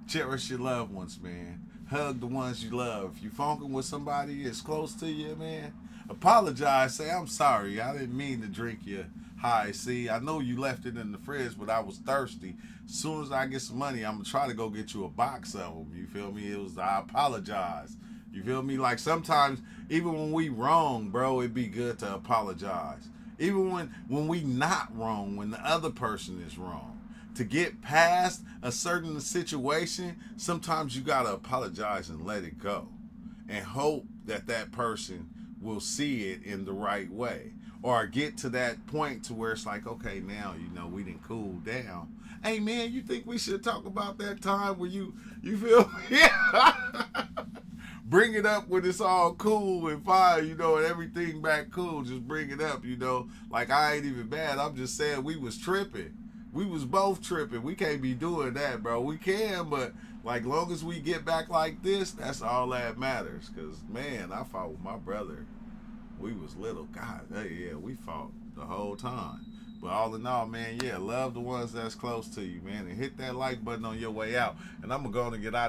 cherish your loved ones, man. Hug the ones you love. If you funking with somebody that's close to you, man, Apologize. Say, I'm sorry. I didn't mean to drink your high. See, I know you left it in the fridge, but I was thirsty. As soon as I get some money, I'm going to try to go get you a box of them. You feel me? I apologize. You feel me? Like sometimes, even when we wrong, bro, it'd be good to apologize. Even when we not wrong, when the other person is wrong. To get past a certain situation, sometimes you got to apologize and let it go. And hope that that person will see it in the right way. Or get to that point to where it's like, okay, now, we didn't cool down. Hey, man, you think we should talk about that time where you feel me? Bring it up when it's all cool and fine, and everything back cool. Just bring it up, Like, I ain't even bad. I'm just saying we was tripping. We was both tripping. We can't be doing that, bro. We can, but like long as we get back like this, that's all that matters. Because, man, I fought with my brother. We was little. God, yeah, we fought the whole time. But all in all, man, yeah, love the ones that's close to you, man. And hit that like button on your way out. And I'm going to go and get out of